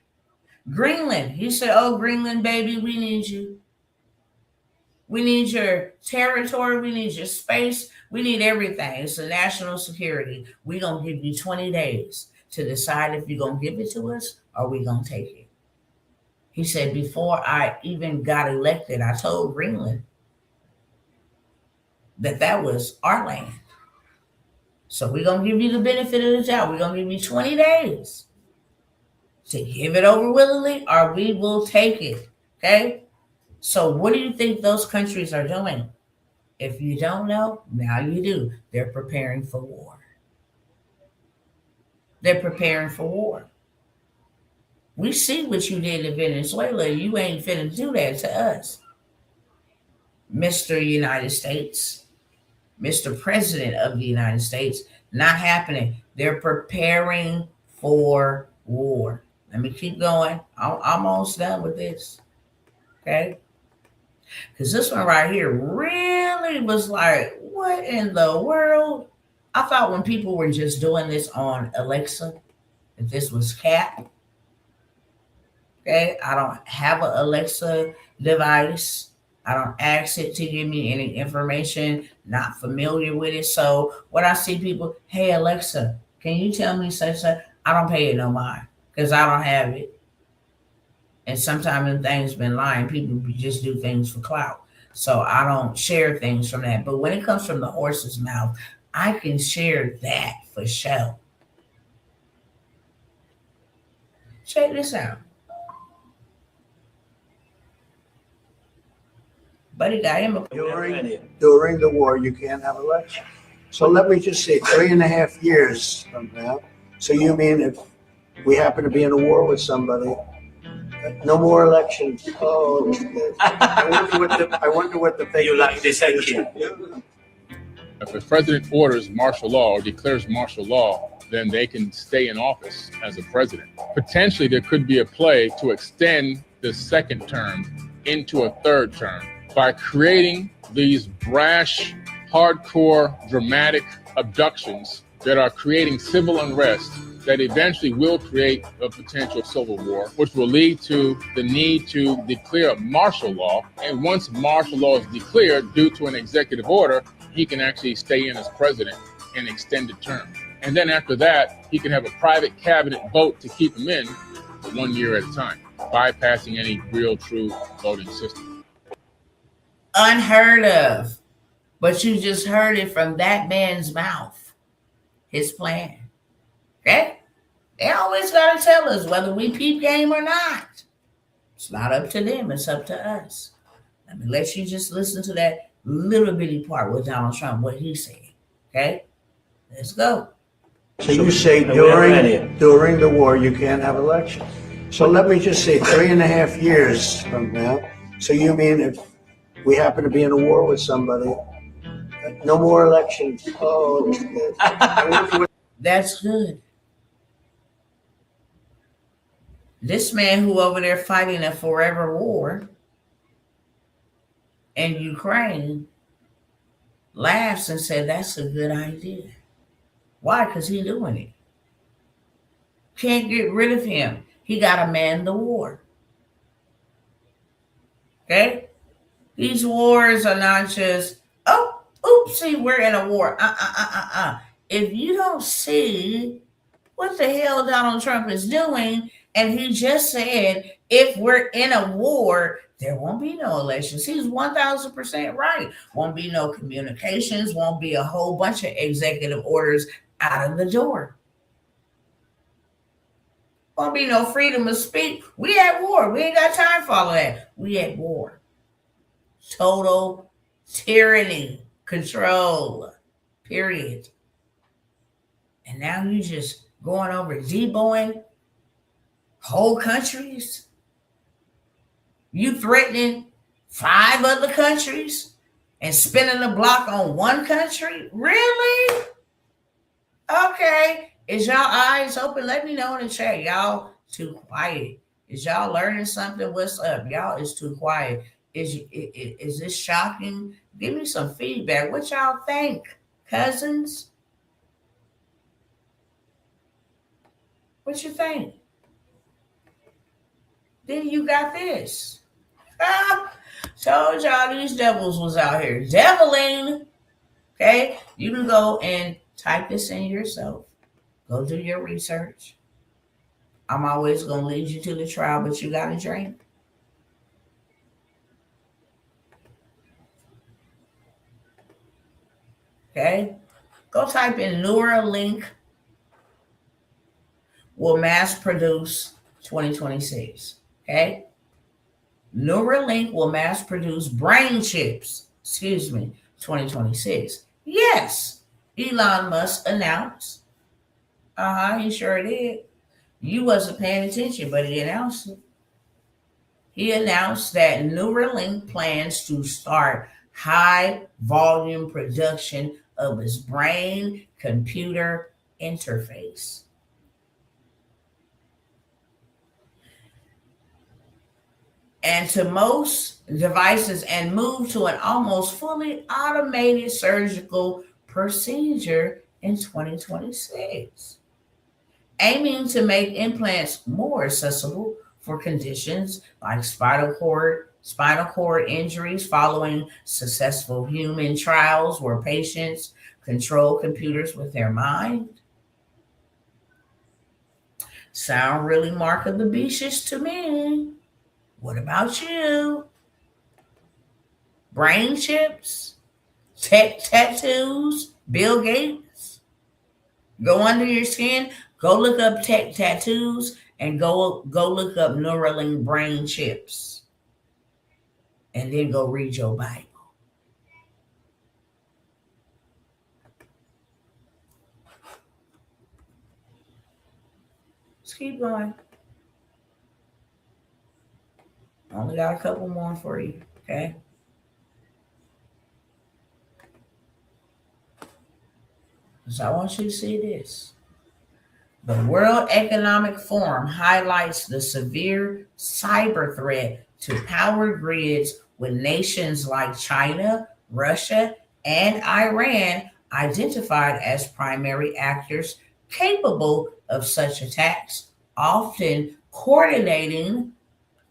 Greenland. He said, oh, Greenland, baby, we need you. We need your territory. We need your space. We need everything. It's a national security. We're going to give you 20 days to decide if you're going to give it to us or we're going to take it. He said, before I even got elected, I told Greenland that was our land. So we're going to give you the benefit of the doubt. We're going to give you 20 days to give it over willingly or we will take it. Okay? So what do you think those countries are doing? If you don't know, now you do. They're preparing for war. They're preparing for war. We see what you did in Venezuela. You ain't finna do that to us, Mr. United States, Mr. President of the United States. Not happening. They're preparing for war. Let me keep going. I'm almost done with this. Okay? Because this one right here really was like, what in the world? I thought when people were just doing this on Alexa, that this was cap. Okay, I don't have an Alexa device. I don't ask it to give me any information, not familiar with it. So when I see people, hey Alexa, can you tell me such? I don't pay it no mind because I don't have it. And sometimes things been lying. People just do things for clout. So I don't share things from that. But when it comes from the horse's mouth, I can share that for sure. Check this out. Buddy got him a During the war, you can't have elections. So let me just say, 3.5 years from now. So you mean if we happen to be in a war with somebody, no more elections? Oh, I wonder what the fake. You like this action? If the president orders martial law or declares martial law, then they can stay in office as a president. Potentially, there could be a play to extend the second term into a third term by creating these brash, hardcore, dramatic abductions that are creating civil unrest that eventually will create a potential civil war, which will lead to the need to declare martial law. And once martial law is declared due to an executive order, he can actually stay in as president an extended term. And then after that, he can have a private cabinet vote to keep him in 1 year at a time, bypassing any real, true voting system. Unheard of. But you just heard it from that man's mouth. His plan. Okay? They always got to tell us whether we peep game or not. It's not up to them. It's up to us. Let me let you just listen to that little bitty part with Donald Trump, what he said. Okay? Let's go. So you say during the war, you can't have elections. So let me just say, 3.5 years from now. So you mean if we happen to be in a war with somebody, no more elections? Oh, that's good. This man who over there fighting a forever war in Ukraine laughs and said, that's a good idea. Why? Because he's doing it. Can't get rid of him. He got to man the war. Okay? These wars are not just, oh, oopsie, we're in a war. If you don't see what the hell Donald Trump is doing, and he just said, if we're in a war, there won't be no elections. He's 1,000% right. Won't be no communications, won't be a whole bunch of executive orders out of the door. Won't be no freedom of speech. We at war. We ain't got time for all of that. We at war. Total tyranny, control, period. And now you just going over deboing whole countries. You threatening 5 other countries and spinning the block on one country? Really? Okay. Is y'all eyes open? Let me know in the chat. Y'all too quiet. Is y'all learning something? What's up? Y'all is too quiet. Is this shocking? Give me some feedback. What y'all think, cousins? What you think? Then you got this. Told y'all these devils was out here deviling. Okay? You can go and type this in yourself. Go do your research. I'm always going to lead you to the trial, but you got to drink. Okay? Go type in Neuralink will mass produce 2026. Okay? Neuralink will mass produce brain chips. 2026. Yes. Elon Musk announced. He sure did. You wasn't paying attention, but he announced it. He announced that Neuralink plans to start high volume production of its brain computer interface. And to most devices and move to an almost fully automated surgical procedure in 2026, aiming to make implants more accessible for conditions like spinal cord injuries following successful human trials where patients control computers with their mind. Sound really Mark of the Beastish to me. What about you? Brain chips? Tech tattoos? Bill Gates? Go under your skin? Go look up tech tattoos and go look up Neuralink brain chips. And then go read your Bible. Let's keep going. Only got a couple more for you, okay? So I want you to see this. The World Economic Forum highlights the severe cyber threat to power grids with nations like China, Russia, and Iran identified as primary actors capable of such attacks, often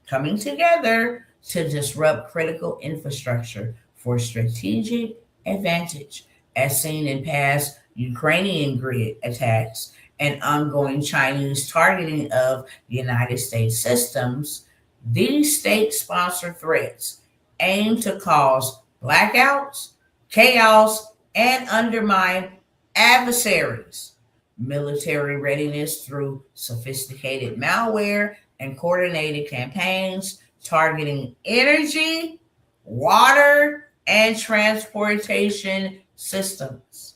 coming together to disrupt critical infrastructure for strategic advantage, as seen in past Ukrainian grid attacks and ongoing Chinese targeting of United States systems. These state-sponsored threats aim to cause blackouts, chaos, and undermine adversaries' military readiness through sophisticated malware and coordinated campaigns targeting energy, water, and transportation systems.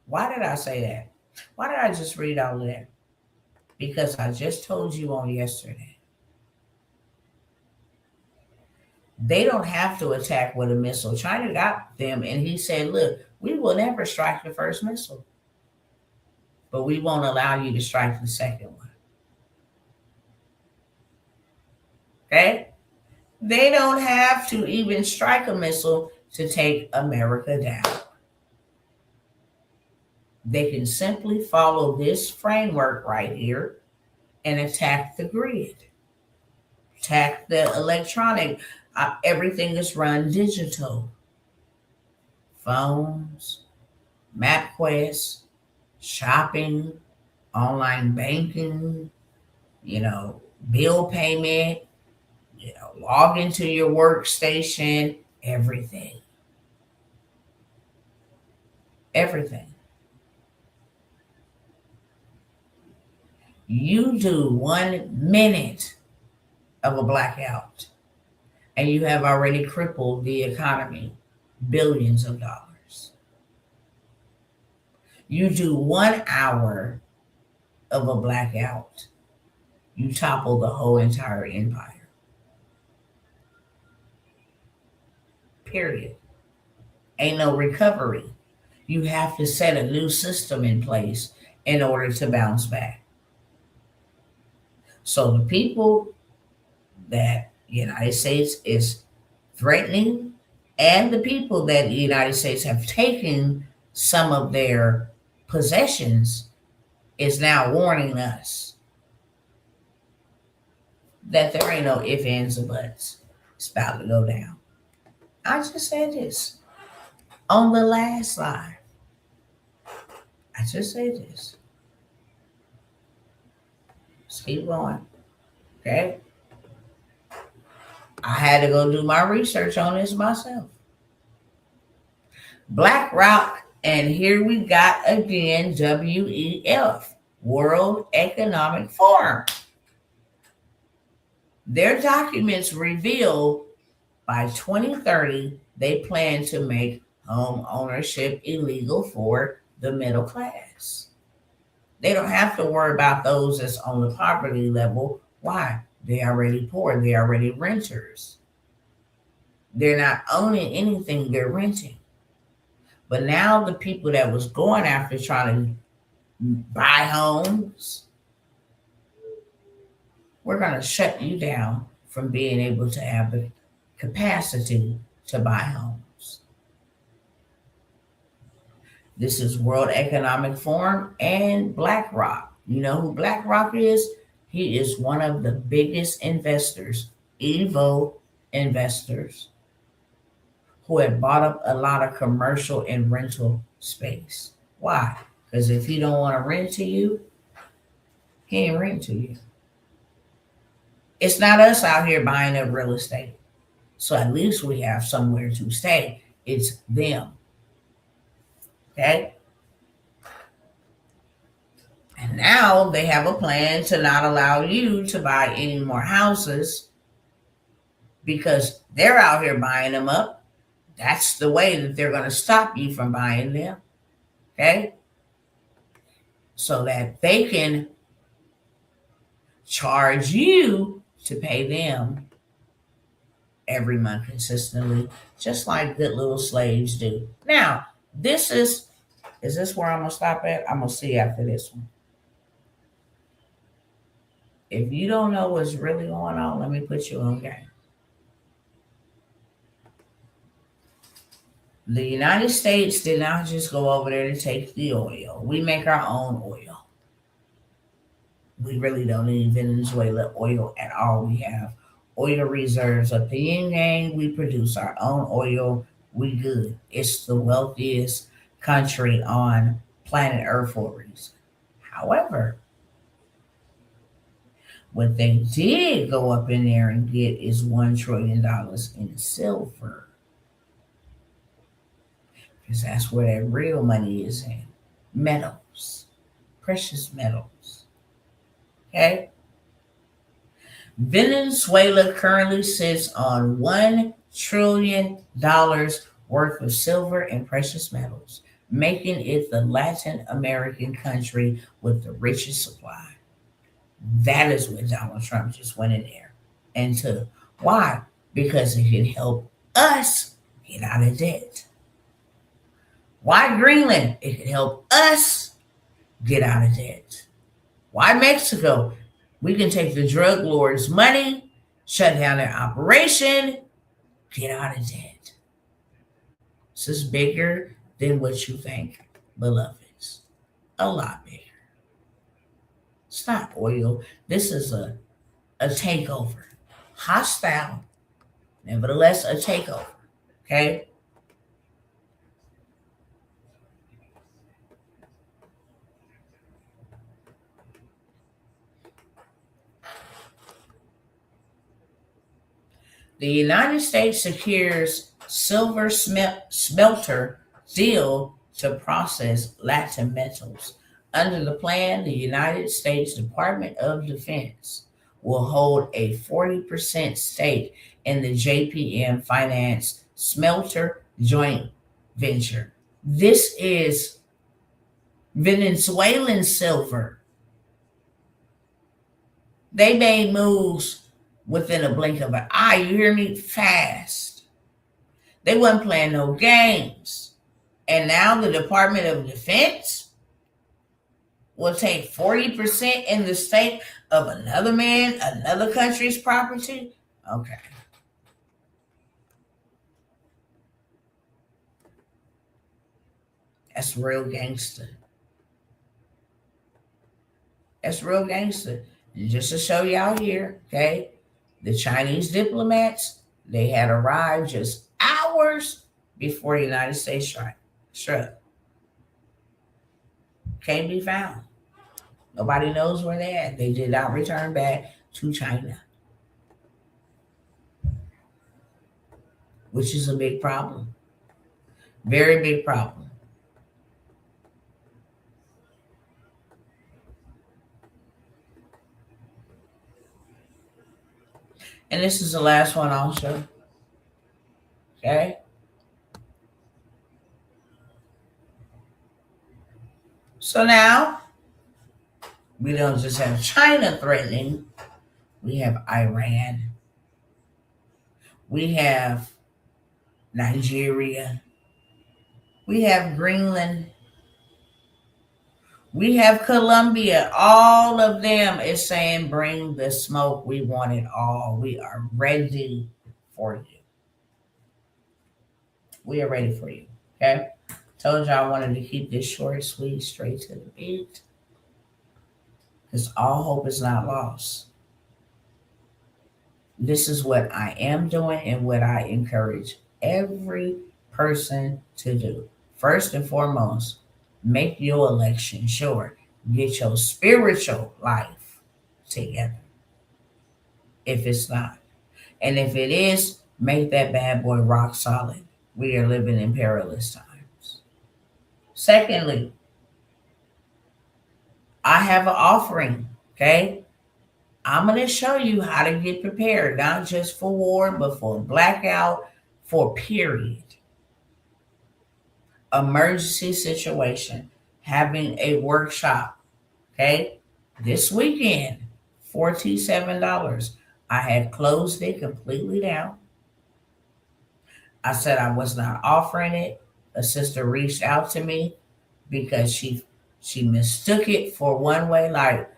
Why did I say that? Why did I just read all of that? Because I just told you on yesterday. They don't have to attack with a missile. China got them, and he said, look, we will never strike the first missile, but we won't allow you to strike the second one. Okay? They don't have to even strike a missile to take America down. They can simply follow this framework right here and attack the grid, attack the electronic. Everything is run digital. Phones, MapQuest, shopping, online banking, bill payment, log into your workstation, everything. Everything. You do 1 minute of a blackout, and you have already crippled the economy, billions of dollars. You do 1 hour of a blackout, you topple the whole entire empire. Period. Ain't no recovery. You have to set a new system in place in order to bounce back. So the people that the United States is threatening and the people that the United States have taken some of their possessions is now warning us that there ain't no ifs, ands, or buts. It's about to go down. I just said this on the last slide. I just said this. Let's keep going. Okay? I had to go do my research on this myself. BlackRock, and here we got again WEF, World Economic Forum. Their documents reveal by 2030, they plan to make home ownership illegal for the middle class. They don't have to worry about those that's on the poverty level. Why? They're already poor. They're already renters. They're not owning anything, they're renting. But now the people that was going after trying to buy homes, we're going to shut you down from being able to have the capacity to buy homes. This is World Economic Forum and BlackRock. You know who BlackRock is? He is one of the biggest investors, Evo investors, who had bought up a lot of commercial and rental space. Why? Because if he don't want to rent to you, he ain't rent to you. It's not us out here buying up real estate. So at least we have somewhere to stay. It's them. Okay? And now they have a plan to not allow you to buy any more houses because they're out here buying them up. That's the way that they're going to stop you from buying them. Okay? So that they can charge you to pay them every month consistently, just like good little slaves do. Now, is this where I'm going to stop at? I'm going to see after this one. If you don't know what's really going on, let me put you on game. The United States did not just go over there to take the oil. We make our own oil. We really don't need Venezuela oil at all. We have oil reserves up the yin yang. We produce our own oil. We good. It's the wealthiest country on planet Earth for a reason. However, what they did go up in there and get is $1 trillion in silver. Because that's where that real money is in. Metals. Precious metals. Okay? Venezuela currently sits on $1 trillion worth of silver and precious metals, making it the Latin American country with the richest supply. That is what Donald Trump just went in there and took. Why? Because it can help us get out of debt. Why Greenland? It can help us get out of debt. Why Mexico? We can take the drug lords' money, shut down their operation, get out of debt. This is bigger than what you think, beloveds. A lot bigger. It's not oil. This is a takeover. Hostile. Nevertheless, a takeover. Okay? The United States secures silver smelter deal to process Latin metals. Under the plan, the United States Department of Defense will hold a 40% stake in the JPM Finance Smelter joint venture. This is Venezuelan silver. They made moves within a blink of an eye. You hear me? Fast. They wasn't playing no games. And now the Department of Defense will take 40% in the stake of another man, another country's property? Okay. That's real gangster. That's real gangster. Just to show y'all here, okay? The Chinese diplomats, they had arrived just hours before the United States struck. Can't be found. Nobody knows where they're at. They did not return back to China, which is a big problem. Very big problem. And this is the last one I'll show. Okay? So now, We don't just have China threatening, we have Iran, we have Nigeria, we have Greenland, we have Colombia. All of them is saying, bring the smoke. We want it all. We are ready for you. We are ready for you. Okay? Told you I wanted to keep this short, sweet, straight to the beat. Because all hope is not lost. This is what I am doing and what I encourage every person to do. First and foremost, make your election sure. Get your spiritual life together. If it's not. And if it is, make that bad boy rock solid. We are living in perilous times. Secondly, I have an offering, okay? I'm going to show you how to get prepared, not just for war, but for blackout, for period. Emergency situation, having a workshop, okay? This weekend, $47. I had closed it completely down. I said I was not offering it. A sister reached out to me because she mistook it for one way, like,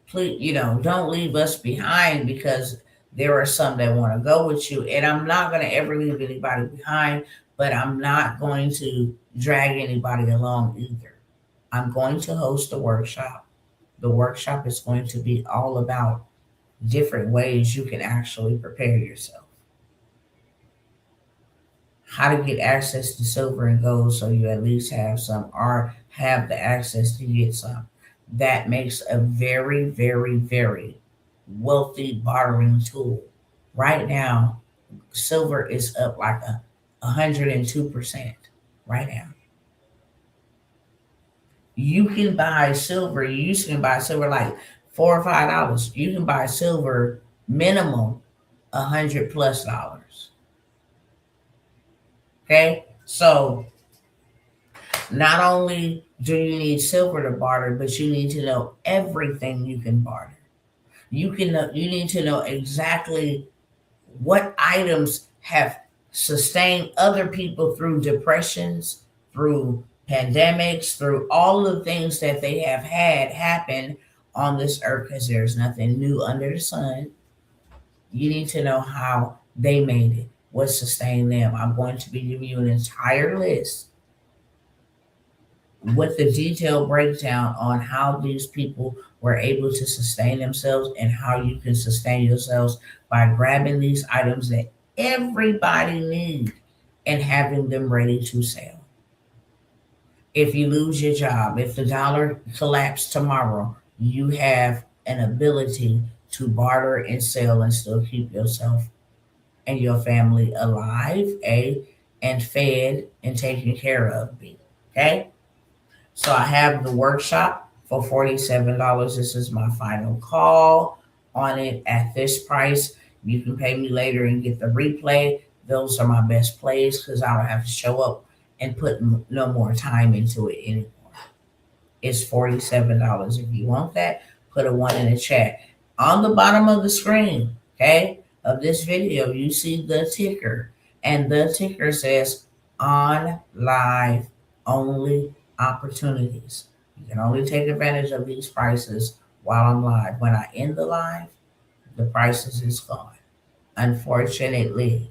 please, don't leave us behind, because there are some that want to go with you. And I'm not going to ever leave anybody behind, but I'm not going to drag anybody along either. I'm going to host a workshop. The workshop is going to be all about different ways you can actually prepare yourself. How to get access to silver and gold so you at least have some, or have the access to get some. That makes a very, very, very wealthy bartering tool. Right now, silver is up like 102% right now. You can buy silver. You used to buy silver like $4 or $5. You can buy silver minimum $100+. Okay, so not only do you need silver to barter, but you need to know everything you can barter. You need to know exactly what items have sustained other people through depressions, through pandemics, through all the things that they have had happen on this earth, because there's nothing new under the sun. You need to know how they made it, what sustained them. I'm going to be giving you an entire list with the detailed breakdown on how these people were able to sustain themselves and how you can sustain yourselves by grabbing these items that everybody needs and having them ready to sell. If you lose your job, if the dollar collapses tomorrow, you have an ability to barter and sell and still keep yourself and your family alive, and fed and taken care of, B. Okay? So I have the workshop for $47. This is my final call on it at this price. You can pay me later and get the replay. Those are my best plays because I don't have to show up and put no more time into it anymore. It's $47. If you want that, put a 1 in the chat. On the bottom of the screen, okay, of this video, you see the ticker. And the ticker says on live only opportunities. You can only take advantage of these prices while I'm live. When I end the live, the prices is gone. Unfortunately,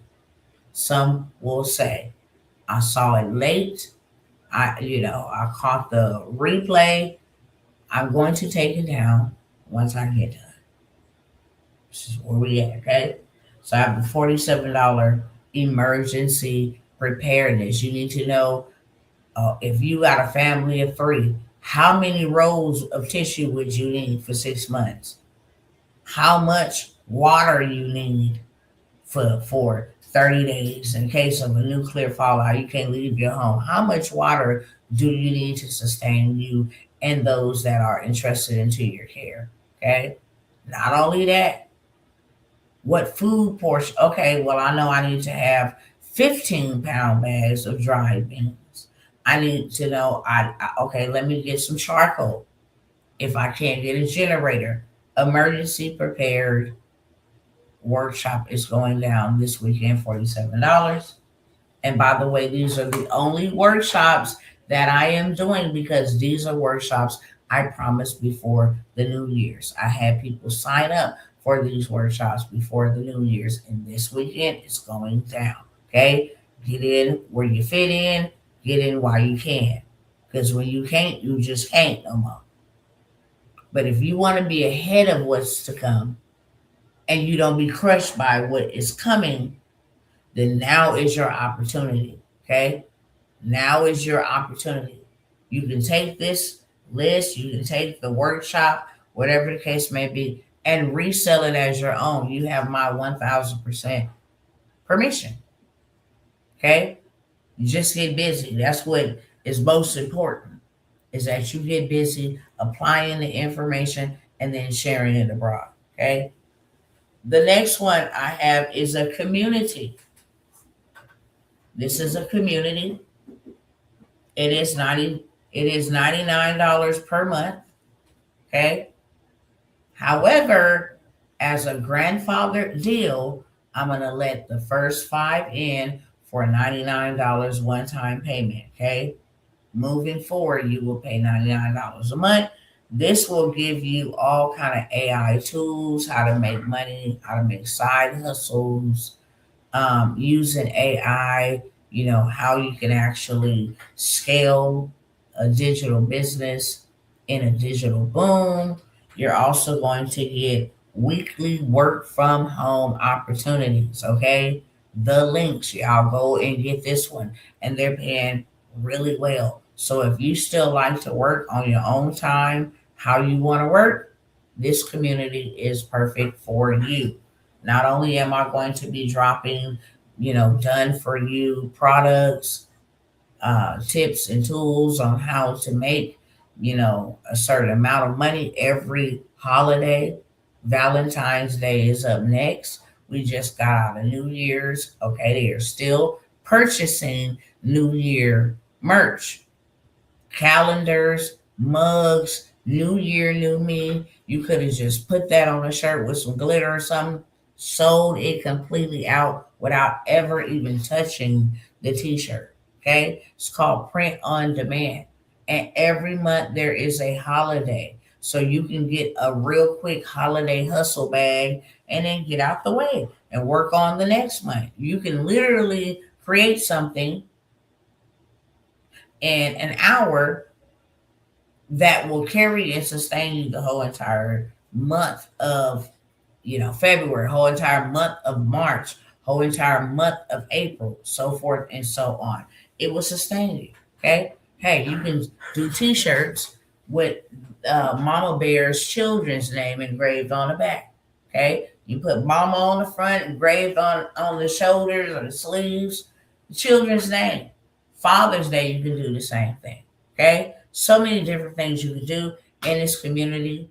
some will say, I saw it late. I caught the replay. I'm going to take it down once I get done. This is where we at, okay? So I have the $47 emergency preparedness. You need to know if you got a family of 3, how many rolls of tissue would you need for 6 months? How much water you need for 30 days in case of a nuclear fallout, you can't leave your home. How much water do you need to sustain you and those that are entrusted into your care? Okay. Not only that, what food portion? Okay, well, I know I need to have 15-pound bags of dried beans. I need to know, okay, let me get some charcoal. if I can't get a generator. Emergency prepared workshop is going down this weekend, $47. And by the way, these are the only workshops that I am doing because these are workshops I promised before the New Year's. I had people sign up for these workshops before the New Year's, and this weekend it's going down. Okay? Get in where you fit in, get in while you can. Because when you can't, you just can't no more. But if you want to be ahead of what's to come and you don't be crushed by what is coming, then now is your opportunity. Okay? Now is your opportunity. You can take this list, you can take the workshop, whatever the case may be, and resell it as your own. You have my 1000% permission. Okay? You just get busy. That's what is most important, is that you get busy applying the information and then sharing it abroad. Okay? The next one I have is a community. This is a community. It is $99 per month. Okay. However, as a grandfather deal, I'm gonna let the first 5 in for $99 one-time payment. Okay. Moving forward, you will pay $99 a month. This will give you all kind of AI tools, how to make money, how to make side hustles, using AI, how you can actually scale a digital business in a digital boom. You're also going to get weekly work from home opportunities. Okay. The links, y'all go and get this one. And they're paying really well. So if you still like to work on your own time, how you want to work, this community is perfect for you. Not only am I going to be dropping, done for you products, tips and tools on how to make, a certain amount of money every holiday. Valentine's Day is up next. We just got out of New Year's. Okay, they are still purchasing New Year merch, calendars, mugs, New Year, New Me. You could have just put that on a shirt with some glitter or something, sold it completely out without ever even touching the t-shirt. Okay, it's called print on demand, and every month there is a holiday, so you can get a real quick holiday hustle bag and then get out the way and work on the next month. You can literally create something in an hour that will carry and sustain you the whole entire month of February, whole entire month of March, whole entire month of April, so forth and so on. It will sustain you. Okay. Hey, you can do t-shirts with Mama Bear's children's name engraved on the back. Okay. You put Mama on the front, engraved on the shoulders or the sleeves, the children's name. Father's Day, you can do the same thing. Okay. So many different things you can do in this community.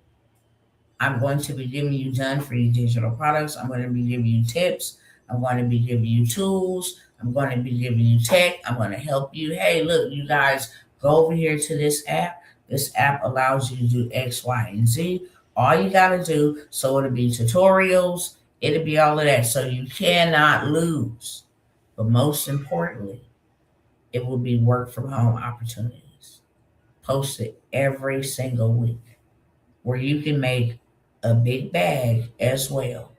I'm going to be giving you done for your digital products. I'm going to be giving you tips. I'm going to be giving you tools. I'm going to be giving you tech. I'm going to help you. Hey, look, you guys, go over here to this app. This app allows you to do X, Y, and Z. All you got to do, so it'll be tutorials. It'll be all of that. So you cannot lose. But most importantly, it will be work from home opportunities. Posted every single week where you can make a big bag as well,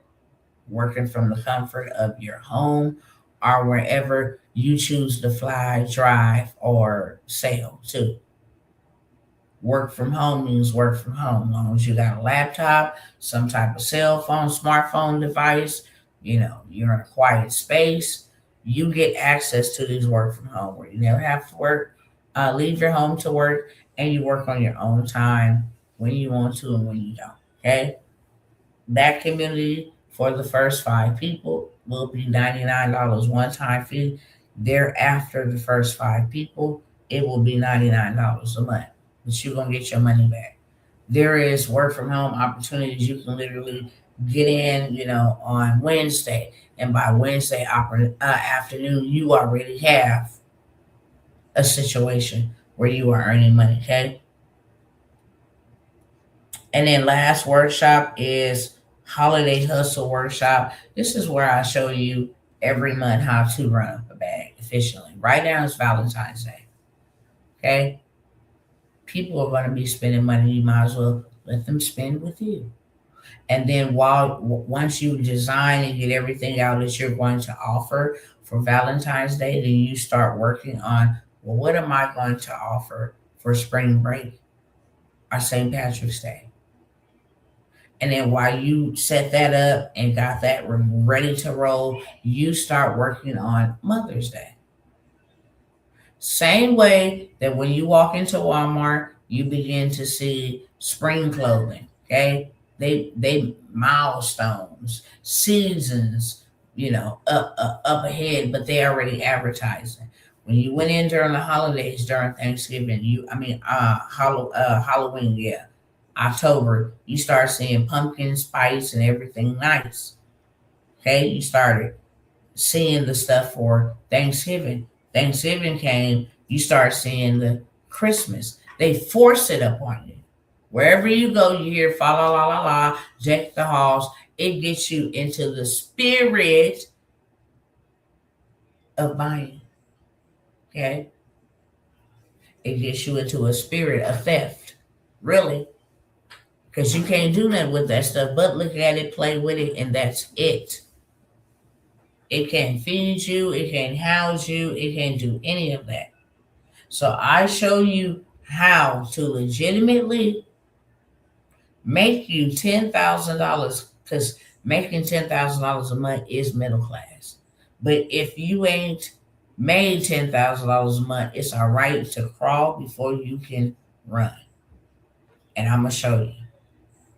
working from the comfort of your home or wherever you choose to fly, drive, or sail to. Work from home means work from home. As long as you got a laptop, some type of cell phone, smartphone device, you're in a quiet space, you get access to these work from home where you never have to work, leave your home to work, and you work on your own time when you want to and when you don't. Okay. That community for the first 5 people will be $99 one-time fee. Thereafter, the first 5 people, it will be $99 a month. But you're going to get your money back. There is work from home opportunities. You can literally get in, on Wednesday. And by Wednesday afternoon, you already have a situation where you are earning money. Okay. And then last workshop is Holiday Hustle Workshop. This is where I show you every month how to run up a bag efficiently. Right now it's Valentine's Day. Okay? People are going to be spending money. You might as well let them spend with you. And then once you design and get everything out that you're going to offer for Valentine's Day, then you start working on, well, what am I going to offer for spring break or St. Patrick's Day? And then while you set that up and got that ready to roll, you start working on Mother's Day. Same way that when you walk into Walmart, you begin to see spring clothing. Okay, they milestones, seasons, up ahead, but they already advertising. When you went in during the holidays, during Thanksgiving, Halloween, yeah, October, you start seeing pumpkin spice and everything nice. Okay, you started seeing the stuff for Thanksgiving. Thanksgiving came, you start seeing the Christmas. They force it upon you. Wherever you go, you hear fa la la la la, Jack the Halls. It gets you into the spirit of buying. Okay? It gets you into a spirit of theft. Really. Because you can't do nothing with that stuff but look at it, play with it, and that's it. It can't feed you, it can't house you, it can't do any of that. So I show you how to legitimately make you $10,000, because making $10,000 a month is middle class. But if you ain't made $10,000 a month, it's all right to crawl before you can run. And I'm going to show you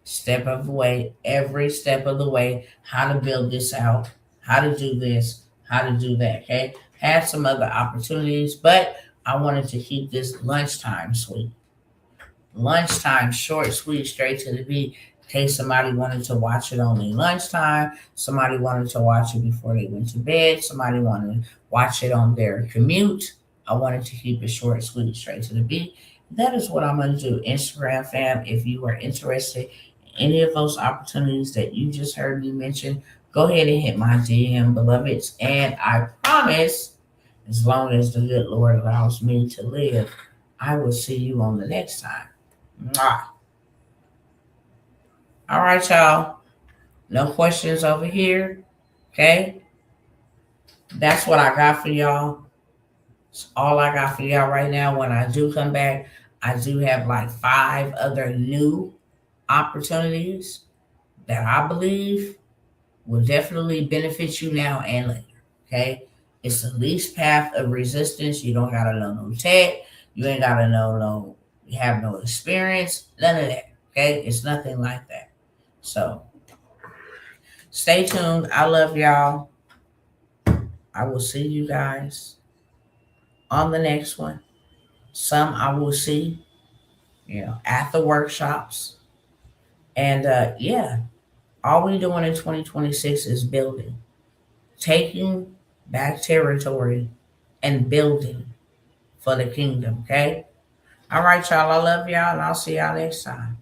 step of the way, every step of the way, how to build this out, how to do this, how to do that. Okay. Had some other opportunities, but I wanted to keep this lunchtime sweet. Lunchtime, short, sweet, straight to the beat. In case somebody wanted to watch it only lunchtime, somebody wanted to watch it before they went to bed, somebody wanted to watch it on their commute. I wanted to keep it short, sweet, straight to the beat. That is what I'm going to do. Instagram fam, if you are interested in any of those opportunities that you just heard me mention, go ahead and hit my DM, beloveds. And I promise, as long as the good Lord allows me to live, I will see you on the next time. Mwah. All right, y'all. No questions over here. Okay. That's what I got for y'all. It's all I got for y'all right now. When I do come back, I do have like 5 other new opportunities that I believe will definitely benefit you now and later. Okay. It's the least path of resistance. You don't gotta know no tech. You ain't gotta know you have no experience. None of that. Okay. It's nothing like that. So stay tuned. I love y'all. I will see you guys on the next one. Some I will see, at the workshops. And yeah, all we doing in 2026 is building, taking back territory and building for the kingdom. Okay. All right, y'all. I love y'all, and I'll see y'all next time.